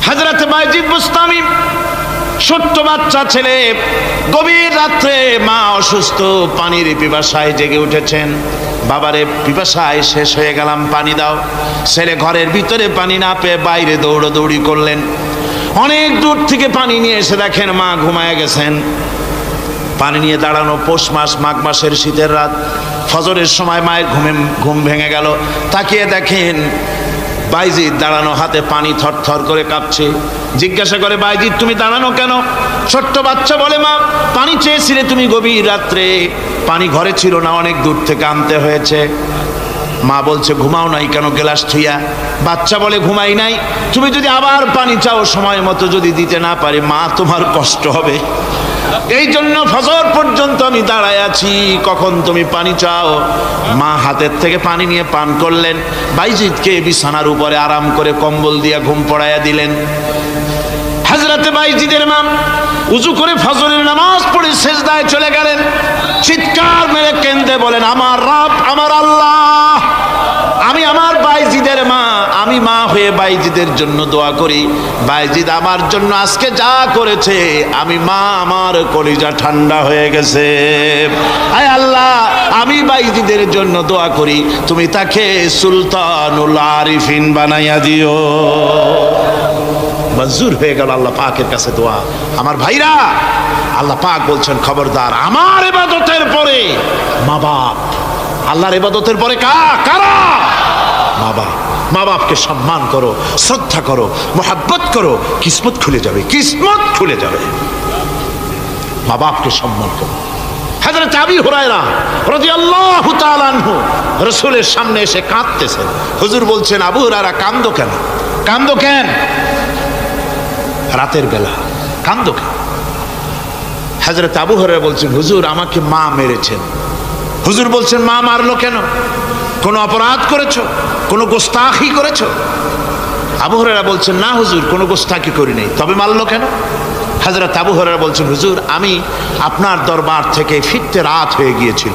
হযরত বাইজিদ বুস্তামি ছোট্ট বাচ্চা ছেলে, গভীর রাত্রে মা অসুস্থ, পানির পিপাসায় জেগে উঠেছেন। বাবারে পিপাসায় শেষ হয়ে গেলাম, পানি দাও। ছেলে ঘরের ভিতরে পানি না পেয়ে বাইরে দৌড়াদৌড়ি করলেন। অনেক দূর থেকে পানি নিয়ে এসে দেখেন মা ঘুমায় গেছেন। পানি নিয়ে দাঁড়ানো, পৌষ মাস, মাঘ মাসের শীতের রাত, ফজরের সময় মায়ের ঘুম ভেঙে গেল। তাকিয়ে দেখেন বাইজিদ দাঁড়ানো, হাতে পানি থরথর করে কাঁপছে। জিজ্ঞাসা করে, বাইজিদ তুমি দাঁড়ানো কেন? ছোট্ট বাচ্চা বলে, মা পানি চেয়েছিলে তুমি গভীর রাত্রে, পানি ঘরে ছিল না, অনেক দূর থেকে আনতে হয়েছে। মা বলছে, ঘুমাও নাই কেন গ্লাস থুইয়া? বাচ্চা বলে, ঘুমাই নাই। তুমি যদি আবার পানি চাও, সময় মতো যদি দিতে না পারি, মা তোমার কষ্ট হবে। এই জন্য ফজর পর্যন্ত আমি দাঁড়ায় আছি, কখন তুমি পানি চাও। মা হাতের থেকে পানি নিয়ে পান করলেন। বাইজিদকে বিছানার উপরে আরাম করে কম্বল দিয়ে ঘুম পড়াইয়া দিলেন। হযরতে বাইজিদের মা উযু করে ফজরের নামাজ পড়ে সিজদায় চলে গেলেন। চিৎকার মেরে কেঁদে বলেন, আমার রব, আমার আল্লাহ, আমি আমার বাইজিদের মা, আমি মা হয়ে বাইজিদের জন্য দোয়া করি। বাইজিদ আমার জন্য আজকে যা করেছে, আমি মা, আমার কলিজা ঠান্ডা হয়ে গেছে। আয় আল্লাহ, আমি বাইজিদের জন্য দোয়া করি, তুমি তাকে সুলতানুল আরিফিন বানাইয়া দিও। মঞ্জুর হয়ে গেল আল্লাহ পাকের কাছে দোয়া। আমার ভাইরা, আল্লাহ পাক বলছেন, খবরদার আমার ইবাদতের পরে মা বাপ, আল্লাহর ইবাদতের পরে কারা? মা বাপ। মা বাপকে সম্মান করো, শ্রদ্ধা করো, মোহাব্বত করো, কিসমত খুলে যাবে, কিসমত খুলে যাবে। মা বাপকে সম্মান করো। হযরত আবু হুরায়রা রাদিয়াল্লাহু তাআলা আনহু রাসূলের সামনে এসে কাঁদতেছেন। হুজুর বলছেন, আবু হুরায়রা কান্দো কেন? কান্দো কেন? রাতের বেলা কান্দো কেন? হযরত আবু হুরায়রা বলছেন, হুজুর আমাকে মা মেরেছেন। হুজুর বলছেন, মা মারলো কেন? কোনো অপরাধ করেছো? কোনো গোস্তাখি করেছো? আবু হুরায়রা বলছেন, না হুজুর, কোনো গোস্তাখি করি নাই, তবে মারলো কেন? হযরত আবু হুরায়রা বলছেন, হুজুর আমি আপনার দরবার থেকে ফিরতে রাত হয়ে গিয়েছিল।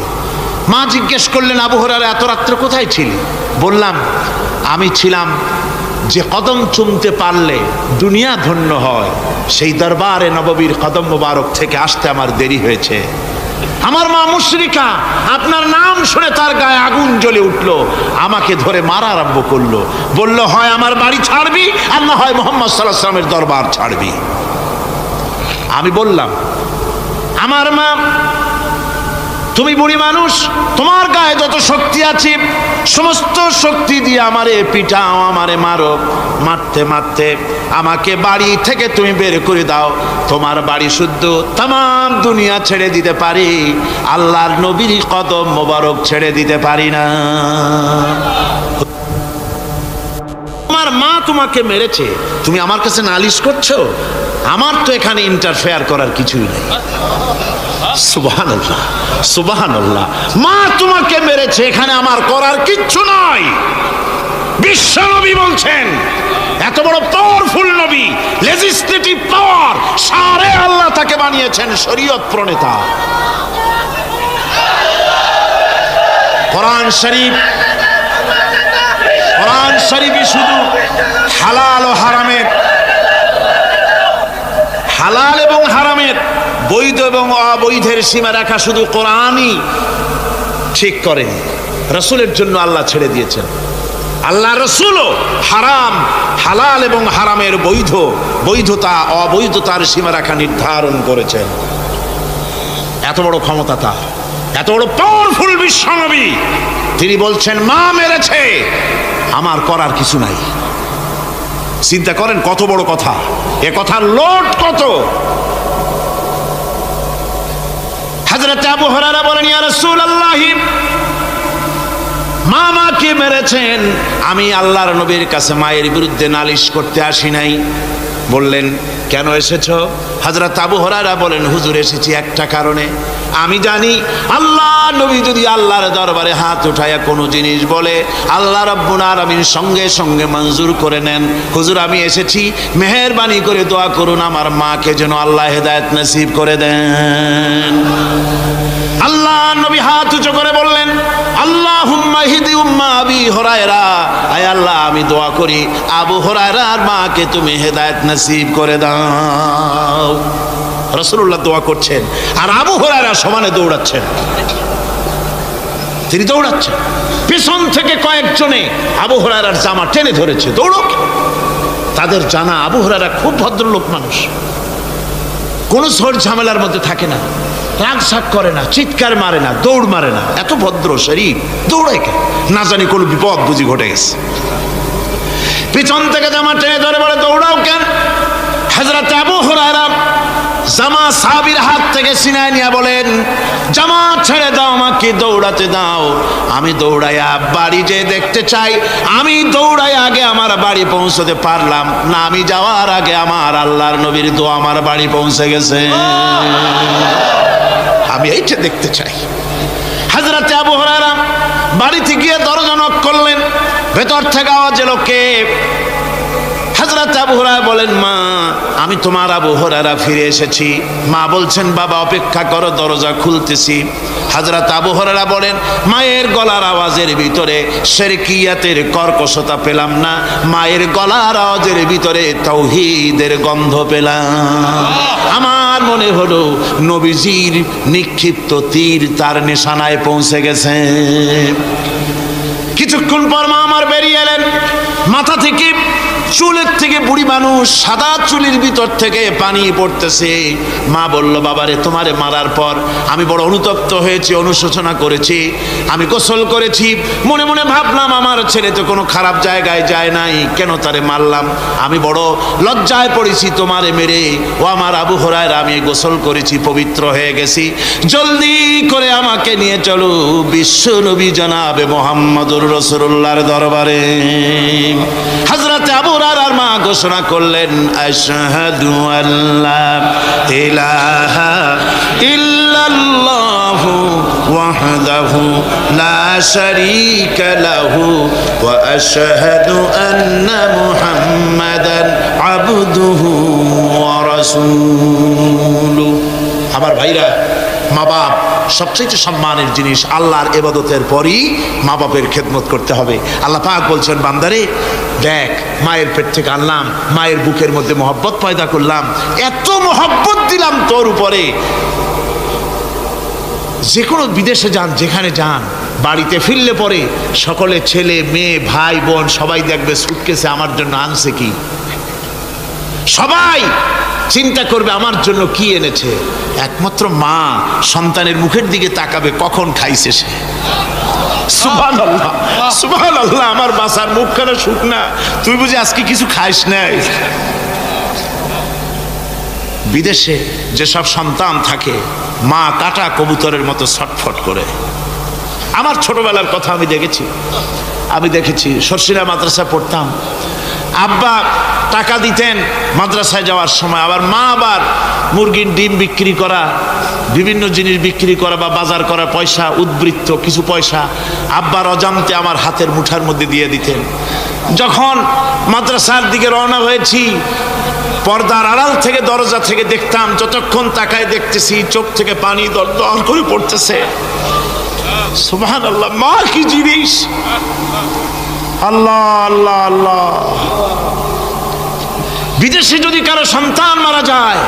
মা জিজ্ঞেস করলেন, আবু হুরায়রা এত রাত্রে কোথায় ছিলি? বললাম, আমি ছিলাম যে কদম চুমতে পারলে দুনিয়া ধন্য হয়, সেই দরবারে নববীর কদম মোবারক থেকে আসতে আমার দেরি হয়েছে। আমার মা মুশরিকা, আপনার নাম শুনে তার গায়ে আগুন জ্বলে উঠলো, আমাকে ধরে মারা আরম্ভ করলো। বলল, হয় আমার বাড়ি ছাড়বি, আর না হয় মুহাম্মদ সাল্লাল্লাহু আলাইহি ওয়াসাল্লামের দরবার ছাড়বি। আমি বললাম, আমার মা, তুমি বুড়ি মানুষ, তোমার গায়ে যত শক্তি আছে সমস্ত শক্তি দিয়ে আমারে পিটাও, আমারে মারো। মারতে মারতে আমাকে বাড়ি থেকে তুমি বের করে দাও। তোমার বাড়ি শুদ্ধ, তামাম দুনিয়া ছেড়ে দিতে পারি, আল্লাহর নবীর কদম মোবারক ছেড়ে দিতে পারি না। তোমার মা তোমাকে মেরেছে, তুমি আমার কাছে নালিশ করছো? আমার তো এখানে ইন্টারফেয়ার করার কিছুই নেই। সুবহানাল্লাহ, সুবহানাল্লাহ। মা তোমাকে মেরেছে, এখানে আমার করার কিচ্ছু নাই। বিশ্ব নবী বলছেন, এত বড় পাওয়ারফুল নবী, লেজিসলেটিভ পাওয়ার, সারে আল্লাহ তাকে বানিয়েছেন শরীয়ত প্রণেতা। কোরআন শরীফ, কোরআন শরীফে শুধু হালাল ও হারামের, হালাল এবং হারামের, বৈধ এবং অবৈধের সীমা রেখা শুধু কোরআনই ঠিক করেন, রাসূলের জন্য আল্লাহ ছেড়ে দিয়েছেন। আল্লাহ রাসূলও হারাম, হালাল এবং হারামের বৈধতা অবৈধতার সীমারেখা নির্ধারণ করেছেন। এত বড় ক্ষমতা তার, এত বড় পাওয়ারফুল বিশ্বনবী, তিনি বলছেন মা মেরেছে, আমার করার কিছু নাই। চিন্তা করেন কত বড় কথা, এ কথার লোড কত। হযরত আবু হুরায়রা বলেন, ইয়া রাসূলুল্লাহ, মা মাকে মেরেছেন, আমি আল্লাহর নবীর কাছে মায়ের বিরুদ্ধে নালিশ করতে আসি নাই। বললেন, কেন এসেছো? হযরত আবু হুরায়রা বলেন, হুজুর এসেছি একটা কারণে, আমি জানি আল্লাহ নবী যদি আল্লাহর দরবারে হাত উঠায়া কোনো জিনিস বলে, আল্লাহ রাব্বুল আলামিন সঙ্গে সঙ্গে মঞ্জুর করে নেন। হুজুর আমি এসেছি, মেহেরবানি করে দোয়া করুন আমার মাকে যেন আল্লাহ হেদায়েত নসিব করে দেন। আল্লাহ নবী হাত উঁচু করে বললেন, আল্লাহুম্মা হিদি উম্মা আবি হুরায়রা, আয় আল্লাহ আমি দোয়া করি আবু হুরায়রার মাকে তুমি হেদায়েত নসিব করে দাও। রাসূলুল্লাহ দোয়া করছেন আর আবু হুরায়রা সমানে দৌড়াচ্ছেন। তিনি দৌড়াচ্ছেন, পেছন থেকে কয়েকজনে আবু হুরায়রার জামা টেনে ধরেছে, দৌড়ক। তাদের জানা আবু হুরায়রা খুব ভদ্রলোক মানুষ, কোনো ঝড় ঝামেলার মধ্যে থাকে না, রাগ শাক করে না, চিৎকার মারে না, দৌড় মারে না, এত ভদ্র শরীর, দৌড়ায় কেন? না জানি কোনো বিপদ বুঝি ঘটে গেছে। পিছন থেকে জামা টেনে ধরে বলে, দৌড়াও কেন? হযরত আবু হুরায়রা জামা সাহাবীর হাত থেকে ছিনায় নিয়ে বলেন, জামা ছেড়ে দাও, আমাকে দৌড়াতে দাও। আমি দৌড়াইয়া বাড়ি যে দেখতে চাই, আমি দৌড়াই আগে আমার বাড়ি পৌঁছতে পারলাম না, আমি যাওয়ার আগে আমার আল্লাহর নবীর দোয়া আমার বাড়ি পৌঁছে গেছে, আমি এইটা দেখতে চাই। হযরত আবু হুরায়রা বাড়িতে গিয়ে দরজা নক করলেন, ভেতর থেকে আওয়াজ এলো, কে? হযরত আবু হুরায়রা বলেন, মা আমি তোমার আবু হুরায়রা ফিরে এসেছি। মা বলছেন, বাবা অপেক্ষা করো, দরজা খুলতেছি। হযরত আবু হুরায়রা বলেন, মায়ের গলার আওয়াজের ভিতরে শিরকিয়াতের কর্কশতা পেলাম না, মায়ের গলার আওয়াজের ভিতরে তাওহীদের গন্ধ পেলাম। আমার মনে হলো নবীজির নিক্ষিপ্ত তীর তার নিশানায় পৌঁছে গেছে। কিছুক্ষণ পর মা আমার বেরিয়ে এলেন, মাথা থেকে চুলের থেকে বুড়ি মানুষ, সাদা চুলের ভিতর থেকে পানি পড়তেছে। মা বলল, বাবারে তোমারে মারার পর আমি বড় অনুতপ্ত হয়েছি, অনুশোচনা করেছি, আমি গোসল করেছি, মনে মনে ভাবলাম আমার ছেলে তো কোনো খারাপ জায়গায় যায় নাই, কেন তারে মারলাম? আমি বড় লজ্জায় পড়েছি তোমারে মেরে। ও আমার আবু হুরায়রা, আমি গোসল করেছি, পবিত্র হয়ে গেছি, জলদি করে আমাকে নিয়ে চলো বিশ্ব নবী জনাবে মুহাম্মদুর রাসূলুল্লাহর দরবারে। হযরত আবু হুরায়রার মা ঘোষণা করলেন, আশহাদু আল্লা ইলাহা ইল্লাল্লাহু ওয়াহদাহু লা শারীকা লাহু ওয়া আশহাদু আন্না মুহাম্মাদান আবদুহু ওয়া রাসূলুহু। আমার ভাইরা, মা বাপ সবচেয়ে সম্মানের জিনিস। আল্লাহর ইবাদতের পরই মা বাপের খেদমত করতে হবে। আল্লাহ পাক বলছেন, বান্দারে দেখ, মায়ের পেট থেকে আনলাম, মায়ের বুকের মধ্যে মহব্বত পয়দা করলাম, এত মহব্বত দিলাম তোর উপরে, যে কোনো বিদেশে যান, যেখানে যান, বাড়িতে ফিরলে পরে সকলে ছেলে মেয়ে ভাই বোন সবাই দেখবে সুটকেসে আমার জন্য আনছে কি, সবাই চিন্তা করবে আমার জন্য কি এনেছে। একমাত্র মা সন্তানের মুখের দিকে তাকাবে, কখন খাইছে সে। সুবহানাল্লাহ, সুবহানাল্লাহ, আমার বাসার মুখখানা শুকনা, তুই বুঝি আজকে কিছু খাইস নাই। বিদেশে যেসব সন্তান থাকে, মা কাটা কবুতরের মতো ছটফট করে। আমার ছোটবেলার কথা আমি দেখেছি, সরসিনা মাদ্রাসা পড়তাম, আব্বা টাকা দিতেন মাদ্রাসায় যাওয়ার সময়, আবার মা আবার মুরগির ডিম বিক্রি করা, বিভিন্ন জিনিস বিক্রি করা বা বাজার করার পয়সা, উদ্বৃত্ত কিছু পয়সা আব্বার অজান্তে আমার হাতের মুঠার মধ্যে দিয়ে দিতেন। যখন মাদ্রাসার দিকে রওনা হয়েছি, পর্দার আড়াল থেকে দরজা থেকে দেখতাম, যতক্ষণ তাকায় দেখতেছি চোখ থেকে পানি দরদর করে পড়তেছে। সুবহানাল্লাহ, মা কি জিনিস! আল্লাহ আল্লাহ আল্লাহ। বিদেশে যদি কারো সন্তান মারা যায়,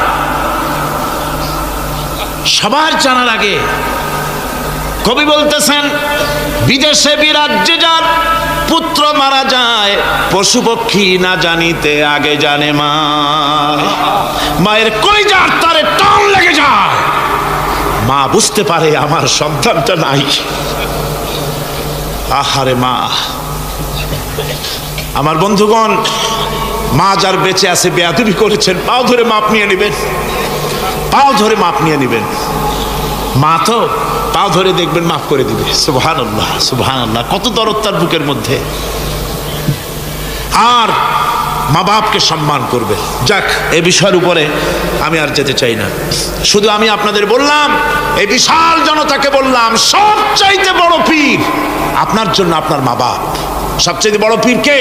সবার জানার আগে কবি বলতেছেন, বিদেশে বিরাজ্যে যার পুত্র মারা যায়, পশু পক্ষী না জানিতে আগে জানে মা। মায়ের কলিজার তারে টান লেগে যায়, মা বুঝতে পারে আমার সন্তানটা নাই। আহারে মা! আমার বন্ধুগণ, মা যার বেঁচে আছে বেয়াদবি করেছেন, পাও ধরে মাপ নিয়ে নেবেন, পাও ধরে মাপ নিয়ে নেবেন। মা তো পাও ধরে দেখবেন মাফ করে দিবে। সুবহানাল্লাহ, সুবহানাল্লাহ, কত দরদ তার বুকের মধ্যে। আর মা বাপকে সম্মান করবে। যাক, এই বিষয়ের উপরে আমি আর যেতে চাই না, শুধু আমি আপনাদের বললাম, এই বিশাল জনতাকে বললাম, সবচাইতে বড় পীর আপনার জন্য আপনার মা বাপ। সবচেয়ে বড় পীর কে?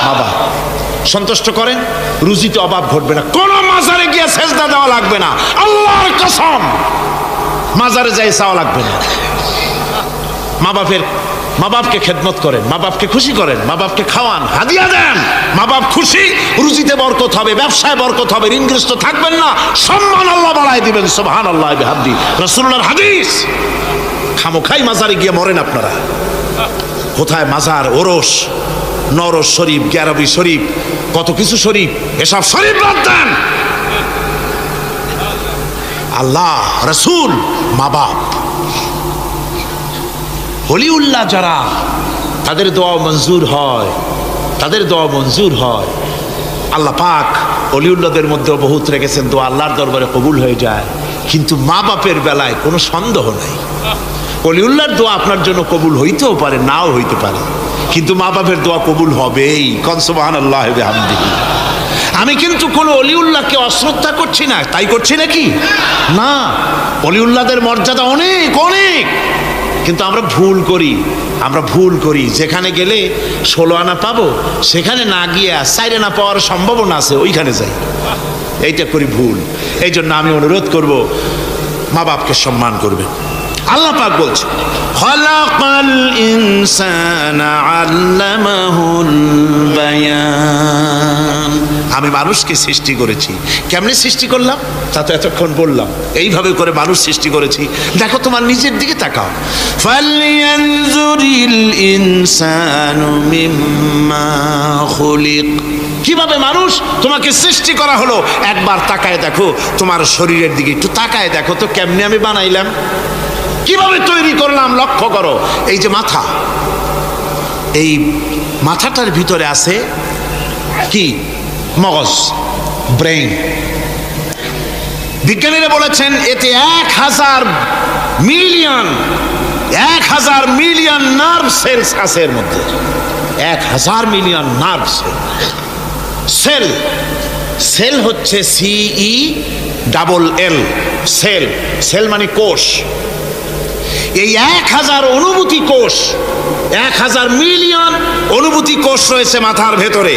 মা বাপ। সন্তুষ্ট করেন, রুজিতে অভাব ঘটবে না, কোন মাজারে গিয়ে সেজদা দেওয়া লাগবে না, আল্লাহর কসম। মাজারে যাই চাওয়া লাগবে না। মা বাপকে খেদমত করেন, মা বাপকে খুশি করেন, মা বাপকে খাওয়ান, হাদিয়া দেন, মা বাপ খুশি, রুজিতে বরকত হবে, ব্যবসায় বরকত হবে, ঋণগ্রস্ত থাকবেন না, সম্মান আল্লাহ বাড়ায় দিবেন। সুবহানাল্লাহ বিহামদি, রাসূলুল্লাহর হাদিস। খামোখাই মাজারে গিয়ে মরেন আপনারা। কোথায় মাজার, ওরস, নরস শরীফ, গ্যারবি শরীফ, কত কিছু শরীফ, এসব শরীফ বাদ দেন। আল্লাহ, রাসূল, মা বাপ, ওলিউল্লাহ যারা, তাদের দোয়া মঞ্জুর হয়, তাদের দোয়া মঞ্জুর হয়। আল্লাহ পাক ওলিউল্লাহদের মধ্যেও বহুত রেখেছেন, দোয়া আল্লাহর দরবারে কবুল হয়ে যায়। কিন্তু মা বাপের বেলায় কোনো সন্দেহ নাই। ওলিউল্লাহর দোয়া আপনার জন্য কবুল হইতেও পারে, নাও হইতে পারে, কিন্তু মা বাপের দোয়া কবুল হবেই। কোন সুবহানাল্লাহ বিহামদিহি। আমি কিন্তু কোনো অলিউল্লাহকে অশ্রদ্ধা করছি না, তাই করছি নাকি? না, অলিউল্লাহদের মর্যাদা অনেক অনেক, কিন্তু আমরা ভুল করি। যেখানে গেলে 16 আনা পাবো, সেখানে না গিয়ে 4 আনা পাওয়ার সম্ভাবনা আছে, ওইখানে যাই, এইটা করি ভুল। এই জন্য আমি অনুরোধ করব, মা বাপকে সম্মান করবেন। আল্লাহ পাক বলছে, খালাকাল ইনসানা আল্লামাহুল বায়ান। আমি মানুষকে সৃষ্টি করেছি। কেমনে সৃষ্টি করলাম তা তো এতক্ষণ বললাম। এইভাবে করে মানুষ সৃষ্টি করেছি। দেখো তোমার নিজের দিকে তাকাও। ফালইয়ানজুরিল ইনসানু মিম্মা খুলিক। কিভাবে মানুষ তোমাকে সৃষ্টি করা হলো, একবার তাকায় দেখো তোমার শরীরের দিকে, একটু তাকায় দেখো তো কেমনে আমি বানাইলাম, কিভাবে তৈরি করলাম, লক্ষ্য করো। এই যে মাথা, এই মাথাটার ভিতরে আছে কি? মগজ, ব্রেইন। বিজ্ঞানীরা বলেছেন এতে 1000 মিলিয়ন নার্ভ সেলস আছে এর মধ্যে। 1000 মিলিয়ন নার্ভ সেল। সেল হচ্ছে CELL, সেল। সেল মানে কোষ। এই 1000 অনুভূতি কোষ, 1000 মিলিয়ন অনুভূতি কোষ রয়েছে মাথার ভেতরে।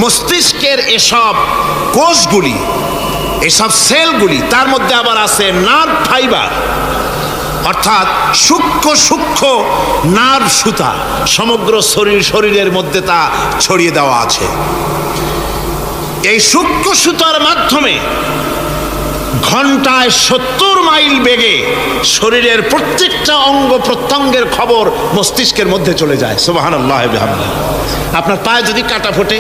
মস্তিষ্কের এসব কোষগুলি, এসব সেলগুলি, তার মধ্যে আবার আছে নার্ভ ফাইবার, অর্থাৎ সূক্ষ্ম নার্ভ সুতা সমগ্র শরীরের মধ্যে তা ছড়িয়ে দেওয়া আছে। এই সূক্ষ্ম সুতার মাধ্যমে ঘন্টায় 70 মাইল বেগে শরীরের প্রত্যেকটা অঙ্গ প্রত্যঙ্গের খবর মস্তিষ্কের মধ্যে চলে যায়। সুবহানাল্লাহ বিহামদিহি। আপনার পায়ে যদি কাটা ফোটে,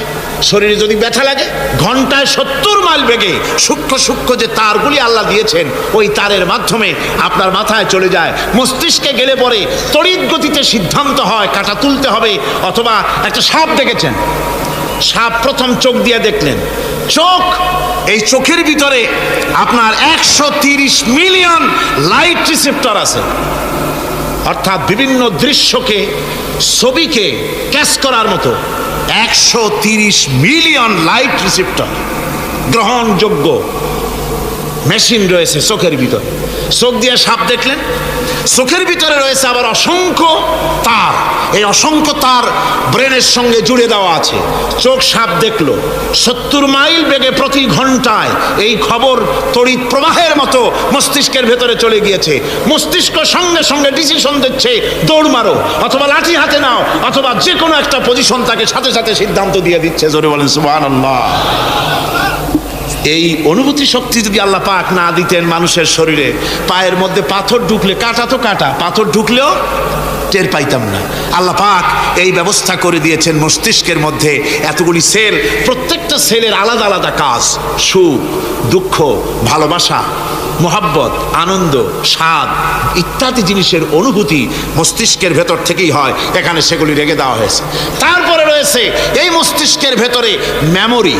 শরীরে যদি ব্যথা লাগে, ঘন্টায় 70 মাইল বেগে সূক্ষ্ম যে তারগুলি আল্লাহ দিয়েছেন, ওই তারের মাধ্যমে আপনার মাথায় চলে যায়। মস্তিষ্কে গেলে পরে তড়িৎ গতিতে সিদ্ধান্ত হয় কাটা তুলতে হবে, অথবা একটা সাপ দেখেছেন, সাপ প্রথম চোখ দিয়ে দেখলেন, চোখ, এই চোখের ভিতরে আপনার 130 মিলিয়ন লাইট রিসেপ্টর আছে, অর্থাৎ বিভিন্ন দৃশ্যকে, ছবিকে ক্যাচ করার মতো 130 মিলিয়ন লাইট রিসেপ্টর গ্রহণযোগ্য মেশিন রয়েছে চোখের ভিতরে। চোখ দিয়ে সাপ দেখলেন, চোখের ভিতরে রয়েছে আবার অসংখ্য তার। এই অসংখ্য তার ব্রেনের সঙ্গে জুড়ে দেওয়া আছে। চোখ সাপ দেখলো, 70 মাইল বেগে প্রতি ঘন্টায় এই খবর তড়িৎ প্রবাহের মতো মস্তিষ্কের ভেতরে চলে গিয়েছে। মস্তিষ্ক সঙ্গে সঙ্গে ডিসিশন দিচ্ছে, দৌড় মারো, অথবা লাঠি হাতে নাও, অথবা যে কোনো একটা পজিশন তাকে সাথে সাথে সিদ্ধান্ত দিয়ে দিচ্ছে। জোরে বলেন সুবহানাল্লাহ। এই অনুভূতি শক্তি যদি আল্লাহ পাক না দিতেন মানুষের শরীরে, পায়ের মধ্যে পাথর ঢুকলে, কাটা তো কাটা, পাথর ঢুকলেও টের পাইতাম না। আল্লাহ পাক এই ব্যবস্থা করে দিয়েছেন মস্তিষ্কের মধ্যে এতগুলি সেল, প্রত্যেকটা সেলের আলাদা আলাদা কাজ। সুখ, দুঃখ, ভালোবাসা, মোহাব্বত, আনন্দ, স্বাদ ইত্যাদি জিনিসের অনুভূতি মস্তিষ্কের ভেতর থেকেই হয়। এখানে সেগুলি রেখে দেওয়া হয়েছে। তারপরে রয়েছে এই মস্তিষ্কের ভেতরে মেমোরি,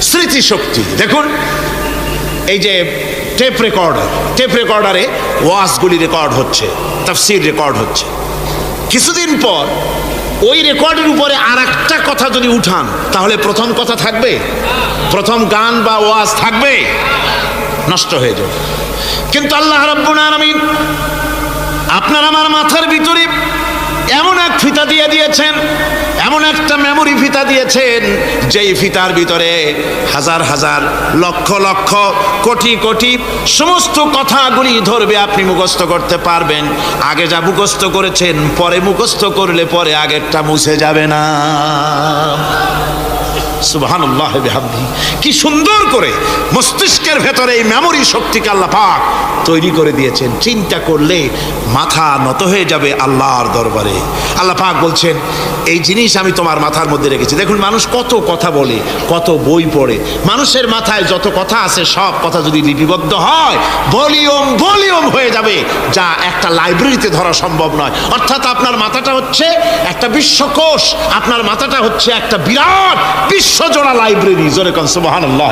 স্মৃতি শক্তি। দেখুন, এই যে টেপ রেকর্ডারে ওয়াজগুলি রেকর্ড হচ্ছে, তাফসীর রেকর্ড হচ্ছে। কিছুদিন পর ওই রেকর্ডের উপরে আর একটা কথা যদি উঠান, তাহলে প্রথম কথা থাকবে? প্রথম গান বা ওয়াজ থাকবে? নষ্ট হয়ে যাবে। কিন্তু আল্লাহ রাব্বুল আলামিন আপনার আমার মাথার ভিতরে এমন এক ফিতা দিয়ে দিয়েছেন, এমন একটা মেমোরি ফিতা দিয়েছেন, যেই ফিতার ভিতরে হাজার হাজার লক্ষ লক্ষ কোটি কোটি সমস্ত কথাগুলি ধরবে, আপনি মুখস্থ করতে পারবেন। আগে যা মুখস্থ করেছেন পরে মুখস্থ করলে পরে আগেরটা মুছে যাবে না। সুবহানাল্লাহ বিহামদিহি। কি সুন্দর করে মস্তিষ্কের ভেতরে এই মেমোরি শক্তিকে আল্লাহ পাক তৈরি করে দিয়েছেন। চিন্তা করলে মাথা নত হয়ে যাবে আল্লাহর দরবারে। আল্লাহ পাক বলছেন এই জিনিস আমি তোমার মাথার মধ্যে রেখেছি। দেখুন মানুষ কত কথা বলে, কত বই পড়ে, মানুষের মাথায় যত কথা আছে সব কথা যদি লিপিবদ্ধ হয় ভলিউম ভলিউম হয়ে যাবে, যা একটা লাইব্রেরিতে ধরা সম্ভব নয়। অর্থাৎ আপনার মাথাটা হচ্ছে একটা বিশ্বকোষ, আপনার মাথাটা হচ্ছে একটা বিরাট বিশ্বজোড়া লাইব্রেরি। জোরে কোন সুবহানাল্লাহ।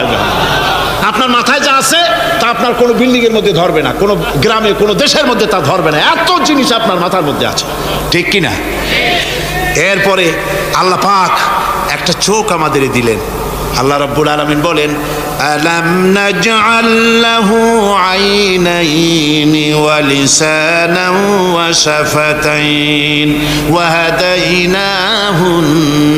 আপনার মাথায় যা আছে তা আপনার কোনো বিল্ডিং এর মধ্যে ধরবে না, কোনো গ্রামে কোনো দেশের মধ্যে তা ধরবে না, এত জিনিস আপনার মাথার মধ্যে আছে, ঠিক কি না? এরপরে আল্লাহ পাক একটা চোখ আমাদের দিলেন। আল্লাহ রাব্বুল আলামিন বলেন আলাম নাজআল লাহু আইনাইনি ওয়া লিসানান ওয়া শাফাতাইন ওয়া হাদাইনাহুন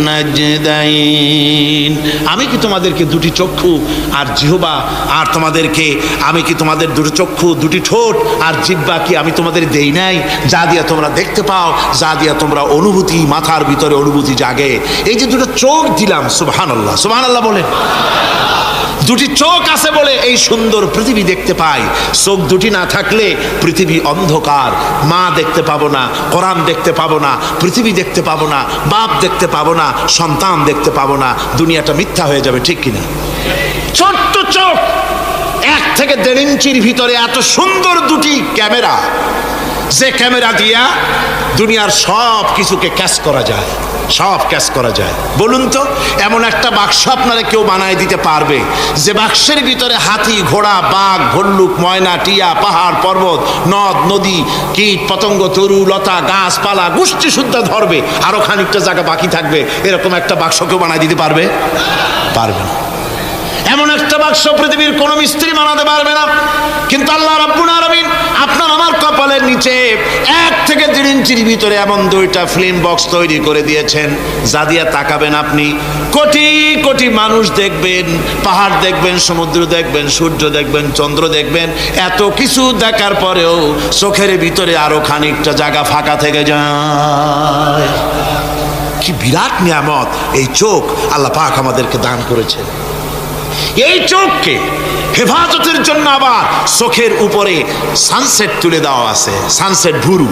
নাজদাইন। আমি কি তোমাদেরকে দুটি চক্ষু আর জিহ্বা, আর তোমাদেরকে আমি কি তোমাদের দুটি চক্ষু, দুটি ঠোঁট আর জিহ্বা কি আমি তোমাদের দেই নাই, যা দিয়া তোমরা দেখতে পাও, যা দিয়া তোমরা অনুভূতি, মাথার ভিতরে অনুভূতি জাগে। এই যে দুটো চোখ দিলাম, সুবহানাল্লাহ সুবহানাল্লাহ বলেন। দুটি চোখ আছে বলে এই সুন্দর পৃথিবী দেখতে পাই। চোখ দুটি না থাকলে পৃথিবী অন্ধকার, মা দেখতে পাবো না, কোরআন দেখতে পাবো না, পৃথিবী দেখতে পাবো না, বাপ দেখতে পাবো না, সন্তান দেখতে পাবো না, দুনিয়াটা মিথ্যা হয়ে যাবে, ঠিক কিনা? ছোট্ট চোখ, 1 থেকে 1.5 ইঞ্চির ভিতরে এত সুন্দর দুটি ক্যামেরা, যে ক্যামেরা দিয়া দুনিয়ার সব কিছুকে ক্যাচ করা যায়, সব ক্যাচ করা যায়। বলুন তো এমন একটা বাক্স আপনারা কেউ বানায় দিতে পারবে যে বাক্সের ভিতরে হাতি, ঘোড়া, বাঘ, ভল্লুক, ময়না, টিয়া, পাহাড়, পর্বত, নদ, নদী, কীট, পতঙ্গ, তরু, লতা, গাছপালা গোষ্ঠী শুদ্ধা ধরবে, আরো খানিকটা জায়গা বাকি থাকবে, এরকম একটা বাক্স কেউ বানায় দিতে পারবে? পারবে না। এমন একটা বাক্স পৃথিবীর কোনো মিস্ত্রি বানাতে পারবে না। কিন্তু আল্লাহ রাব্বুল আলামিন আপনার আমার কপালের নিচে 1 থেকে 1.5 ইঞ্চির ভিতরে এমন 2টা ফিল্ম বক্স তৈরি করে দিয়েছেন, যা দিয়ে তাকাবেন আপনি কোটি কোটি মানুষ দেখবেন, পাহাড় দেখবেন, সমুদ্র দেখবেন, সূর্য দেখবেন, চন্দ্র দেখবেন। এত কিছু দেখার পরেও চোখের ভিতরে আরো খানিকটা জায়গা ফাঁকা থেকে যায়। কি বিরাট নিয়ামত এই চোখ আল্লাহ পাক আমাদেরকে দান করেছেন। এই চোখকে হেফাজতের জন্য আবার চোখের উপরে সানসেট তুলে দেওয়া আছে। সানসেট ভুরু,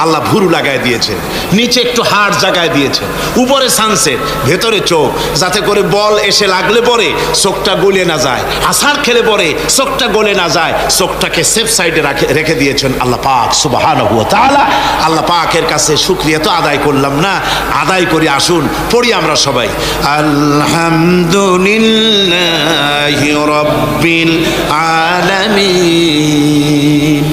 আল্লাহ ভুরু লাগায় দিয়েছেন, নিচে একটু হাড় জায়গায় দিয়েছেন, উপরে সানসেট, ভেতরে চোখ, যাতে করে বল এসে লাগলে পরে চোখটা গলে না যায়, আছাড় খেলে পরে চোখটা গলে না যায়, চোখটাকে সেফ সাইডে রেখে দিয়েছেন আল্লাহ পাক সুবহানাহু ওয়া তাআলা। আল্লাহ পাকের কাছে শুকরিয়া তো আদায় করলাম না, আদায় করি। আসুন পড়ি আমরা সবাই আলহামদুলিল্লাহি রাব্বিল আলামিন।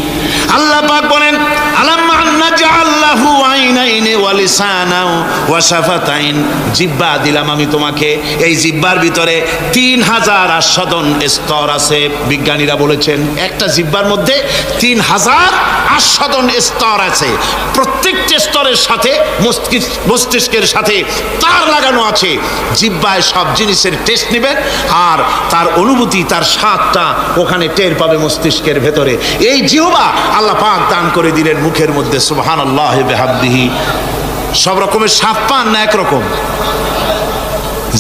আল্লাহ পাক বলেন আলাম নাজআল লাহু আইনাইনি ওয়া লিসানান ওয়া শাফাতাইন। জিহ্বা দিলাম আমি তোমাকে, এই জিহ্বার ভিতরে 3000 আস্বাদন স্তর আছে। বিজ্ঞানীরা বলেছেন একটা জিহ্বার মধ্যে 3000 আস্বাদন স্তর আছে। প্রত্যেকটা স্তরের সাথে মস্তিষ্কের সাথে তার লাগানো আছে। জিহ্বায় সব জিনিসের টেস্ট নেবেন আর তার অনুভূতি, তার স্বাদটা ওখানে টের পাবে মস্তিষ্কের ভেতরে। এই জিহ্বা আল্লাহ পাক দান করে দিলেন মুখের মধ্যে। সুবহানাল্লাহ বিহামদিহি। সব রকমের স্বাদ পান না একরকম?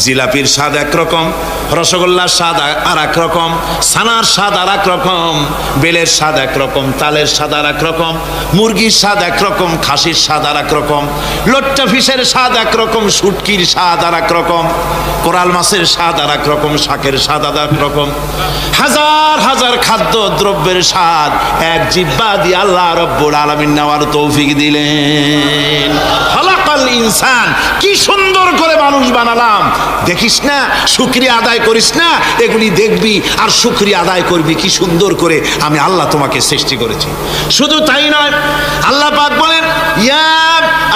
জিলাপির স্বাদ একরকম, রসগোল্লার স্বাদ আর এক রকম, ছানার স্বাদ আর এক রকম, বেলের স্বাদ একরকম, তালের স্বাদ আর এক রকম, মুরগির স্বাদ একরকম, খাসির স্বাদ আর এক রকম, লোট্টা ফিশের স্বাদ একরকম, শুটকির স্বাদ আর এক রকম, কোরাল মাছের স্বাদ আর এক রকম, শাকের স্বাদ আর এক রকম। হাজার হাজার খাদ্য দ্রব্যের স্বাদ এক জিহ্বা দিয়ে আল্লাহ রাব্বুল আলামিন নেওয়ার তৌফিক দিলেন। খালাকাল ইনসান, কি সুন্দর করে মানুষ বানালাম। দেখিস না, শুকরিয়া আদায় করিস না, এগুলি দেখবি আর শুকরিয়া আদায় করবি কি সুন্দর করে আমি আল্লাহ তোমাকে সৃষ্টি করেছি। শুধু তাই নয়, আল্লাহ পাক বলেন ইয়া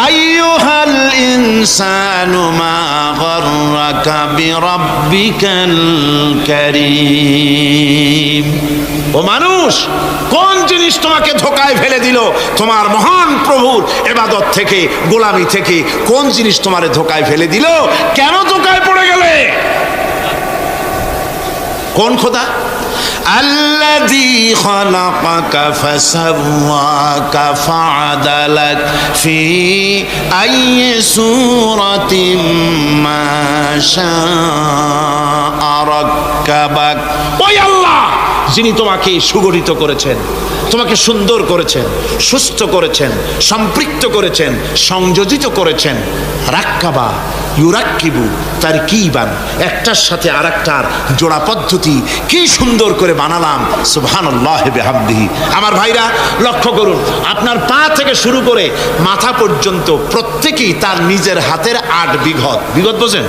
আইয়ুহাল ইনসানু মা গাররাকা বিরাব্বিকাল কারীম। ও মানুষ, কোন জিনিস তোমাকে ধোকায় ফেলে দিল? তোমার মহান প্রভুর ইবাদত থেকে, গোলামি থেকে কোন জিনিস তোমারে ধোকায় ফেলে দিল? কেন ধোকায় পড়ে গেলে? কোন খোদা? الذي خلقك فسواك فعدلك في أي سورة ما شاء ركبك। ওই আল্লাহ যিনি তোমাকে সুগঠিত করেছেন, তোমাকে সুন্দর করেছেন, সুস্থ করেছেন, সম্পৃক্ত করেছেন, সংযোজিত করেছেন। রাক্কাবা ইউরাক্কিবু তারকিবান, একটার সাথে আরেকটার জোড়া পদ্ধতি কি সুন্দর করে বানালাম। সুবহানাল্লাহি বিহামদিহি। আমার ভাইরা লক্ষ্য করুন, আপনার পা থেকে শুরু করে মাথা পর্যন্ত প্রত্যেকেই তার নিজের হাতের 8 বিঘত। বিঘত বোঝেন?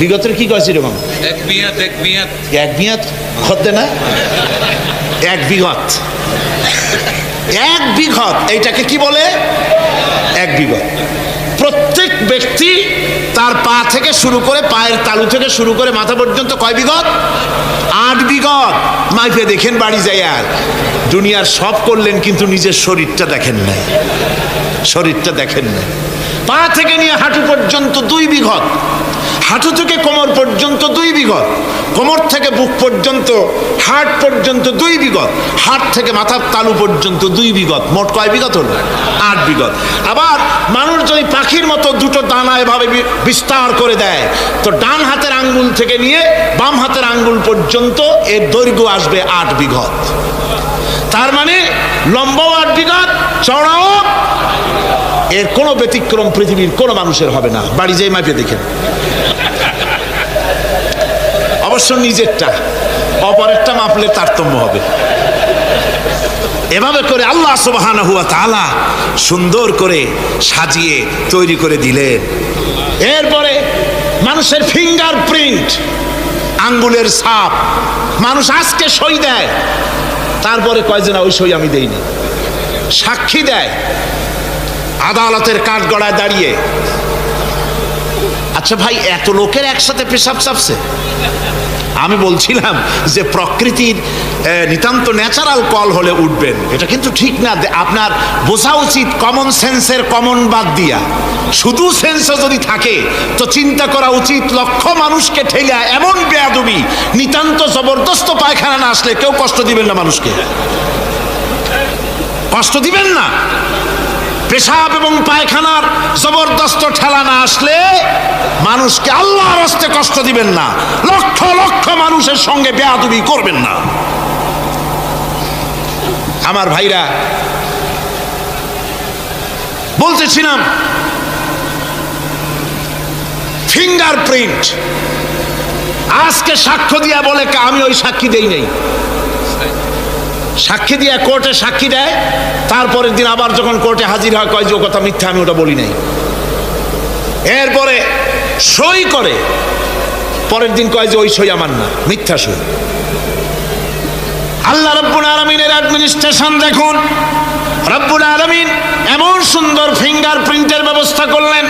বিগতের কি কয়েছি এরকম? এক বিঘত হতে না, 1 বিঘত। 1 বিঘত এইটাকে কি বলে? 1 বিঘত। প্রত্যেক ব্যক্তি তার পা থেকে শুরু করে, পায়ের তালু থেকে শুরু করে মাথা পর্যন্ত কয় বিঘত? 8 বিঘত। মাইফে দেখেন বাড়ি যায়। আর দুনিয়ার সব করলেন কিন্তু নিজের শরীরটা দেখেন নাই, শরীরটা দেখেন নাই। পা থেকে নিয়ে হাঁটু পর্যন্ত 2 বিঘত, হাঁটু থেকে কোমর পর্যন্ত 2 বিঘত, কোমর থেকে বুক পর্যন্ত, হাট পর্যন্ত 2 বিঘত, হাট থেকে মাথার তালু পর্যন্ত 2 বিঘত। মোট কয় বিঘত হলো? 8 বিঘত। আবার মানুষ যদি পাখির মতো দুটো ডানা এভাবে বিস্তার করে দেয়, তো ডান হাতের আঙ্গুল থেকে নিয়ে বাম হাতের আঙ্গুল পর্যন্ত এর দৈর্ঘ্য আসবে 8 বিঘত। তার মানে লম্বাও 8 বিঘত, চওড়াও। এর কোনো ব্যতিক্রম পৃথিবীর কোনো মানুষের হবে না। বাড়ি যেয়ে মাপে দেখেন। অবশ্য নিজেরটা, অপরেরটা মাপলে তারতম্য হবে। এভাবে করে আল্লাহ সুবহানাহু ওয়া তাআলা সুন্দর করে সাজিয়ে তৈরি করে দিলেন। এরপরে মানুষের ফিঙ্গার প্রিন্ট, আঙ্গুলের ছাপ। মানুষ আজকে সই দেয়, তারপরে কয় যে না ওই সই আমি দেইনি। সাক্ষী দেয় আদালতের কাঠগড়ায় দাঁড়িয়ে। আচ্ছা ভাই, এত লোকের একসাথে পেশাব চাপছে। আমি বলছিলাম যে প্রকৃতির নিতান্ত ন্যাচারাল কল হলে উঠবেন, এটা কিন্তু ঠিক না। আপনার বোঝা উচিত কমন সেন্সের কমন বাদ দিয়া। শুধু সেন্সও যদি থাকে তো চিন্তা করা উচিত লক্ষ মানুষকে ঠেলা এমন বেয়াদবি, নিতান্ত জবরদস্ত পায়খানা না আসলে কেউ কষ্ট দিবেন না, মানুষকে কষ্ট দিবেন না। পেশাব এবং পায়খানার জবরদস্ত ঠেলা না আসলে মানুষকে আল্লাহর রাস্তে কষ্ট দিবেন না। লক্ষ লক্ষ মানুষের সঙ্গে বেয়াদবি করবেন না। আমার ভাইরা, বলতেছিলাম ফিঙ্গারপ্রিন্ট। আজকে সাক্ষ্য দিয়া বলে আমি ওই সাক্ষী দেই নাই। সাক্ষী দিয়ে কোর্টে সাক্ষী দেয়, তারপরের দিন আবার যখন কোর্টে হাজির হয় কয় যে ও কথা মিথ্যা, আমি ওটা বলি নাই। এরপরে সই করে, পরের দিন কয় যে ওই সই আমার না, মিথ্যা সই। আল্লাহ রাব্বুল আলামিনের অ্যাডমিনিস্ট্রেশন দেখুন। রাব্বুল আলামিন এমন সুন্দর ফিঙ্গারপ্রিন্টের ব্যবস্থা করলেন,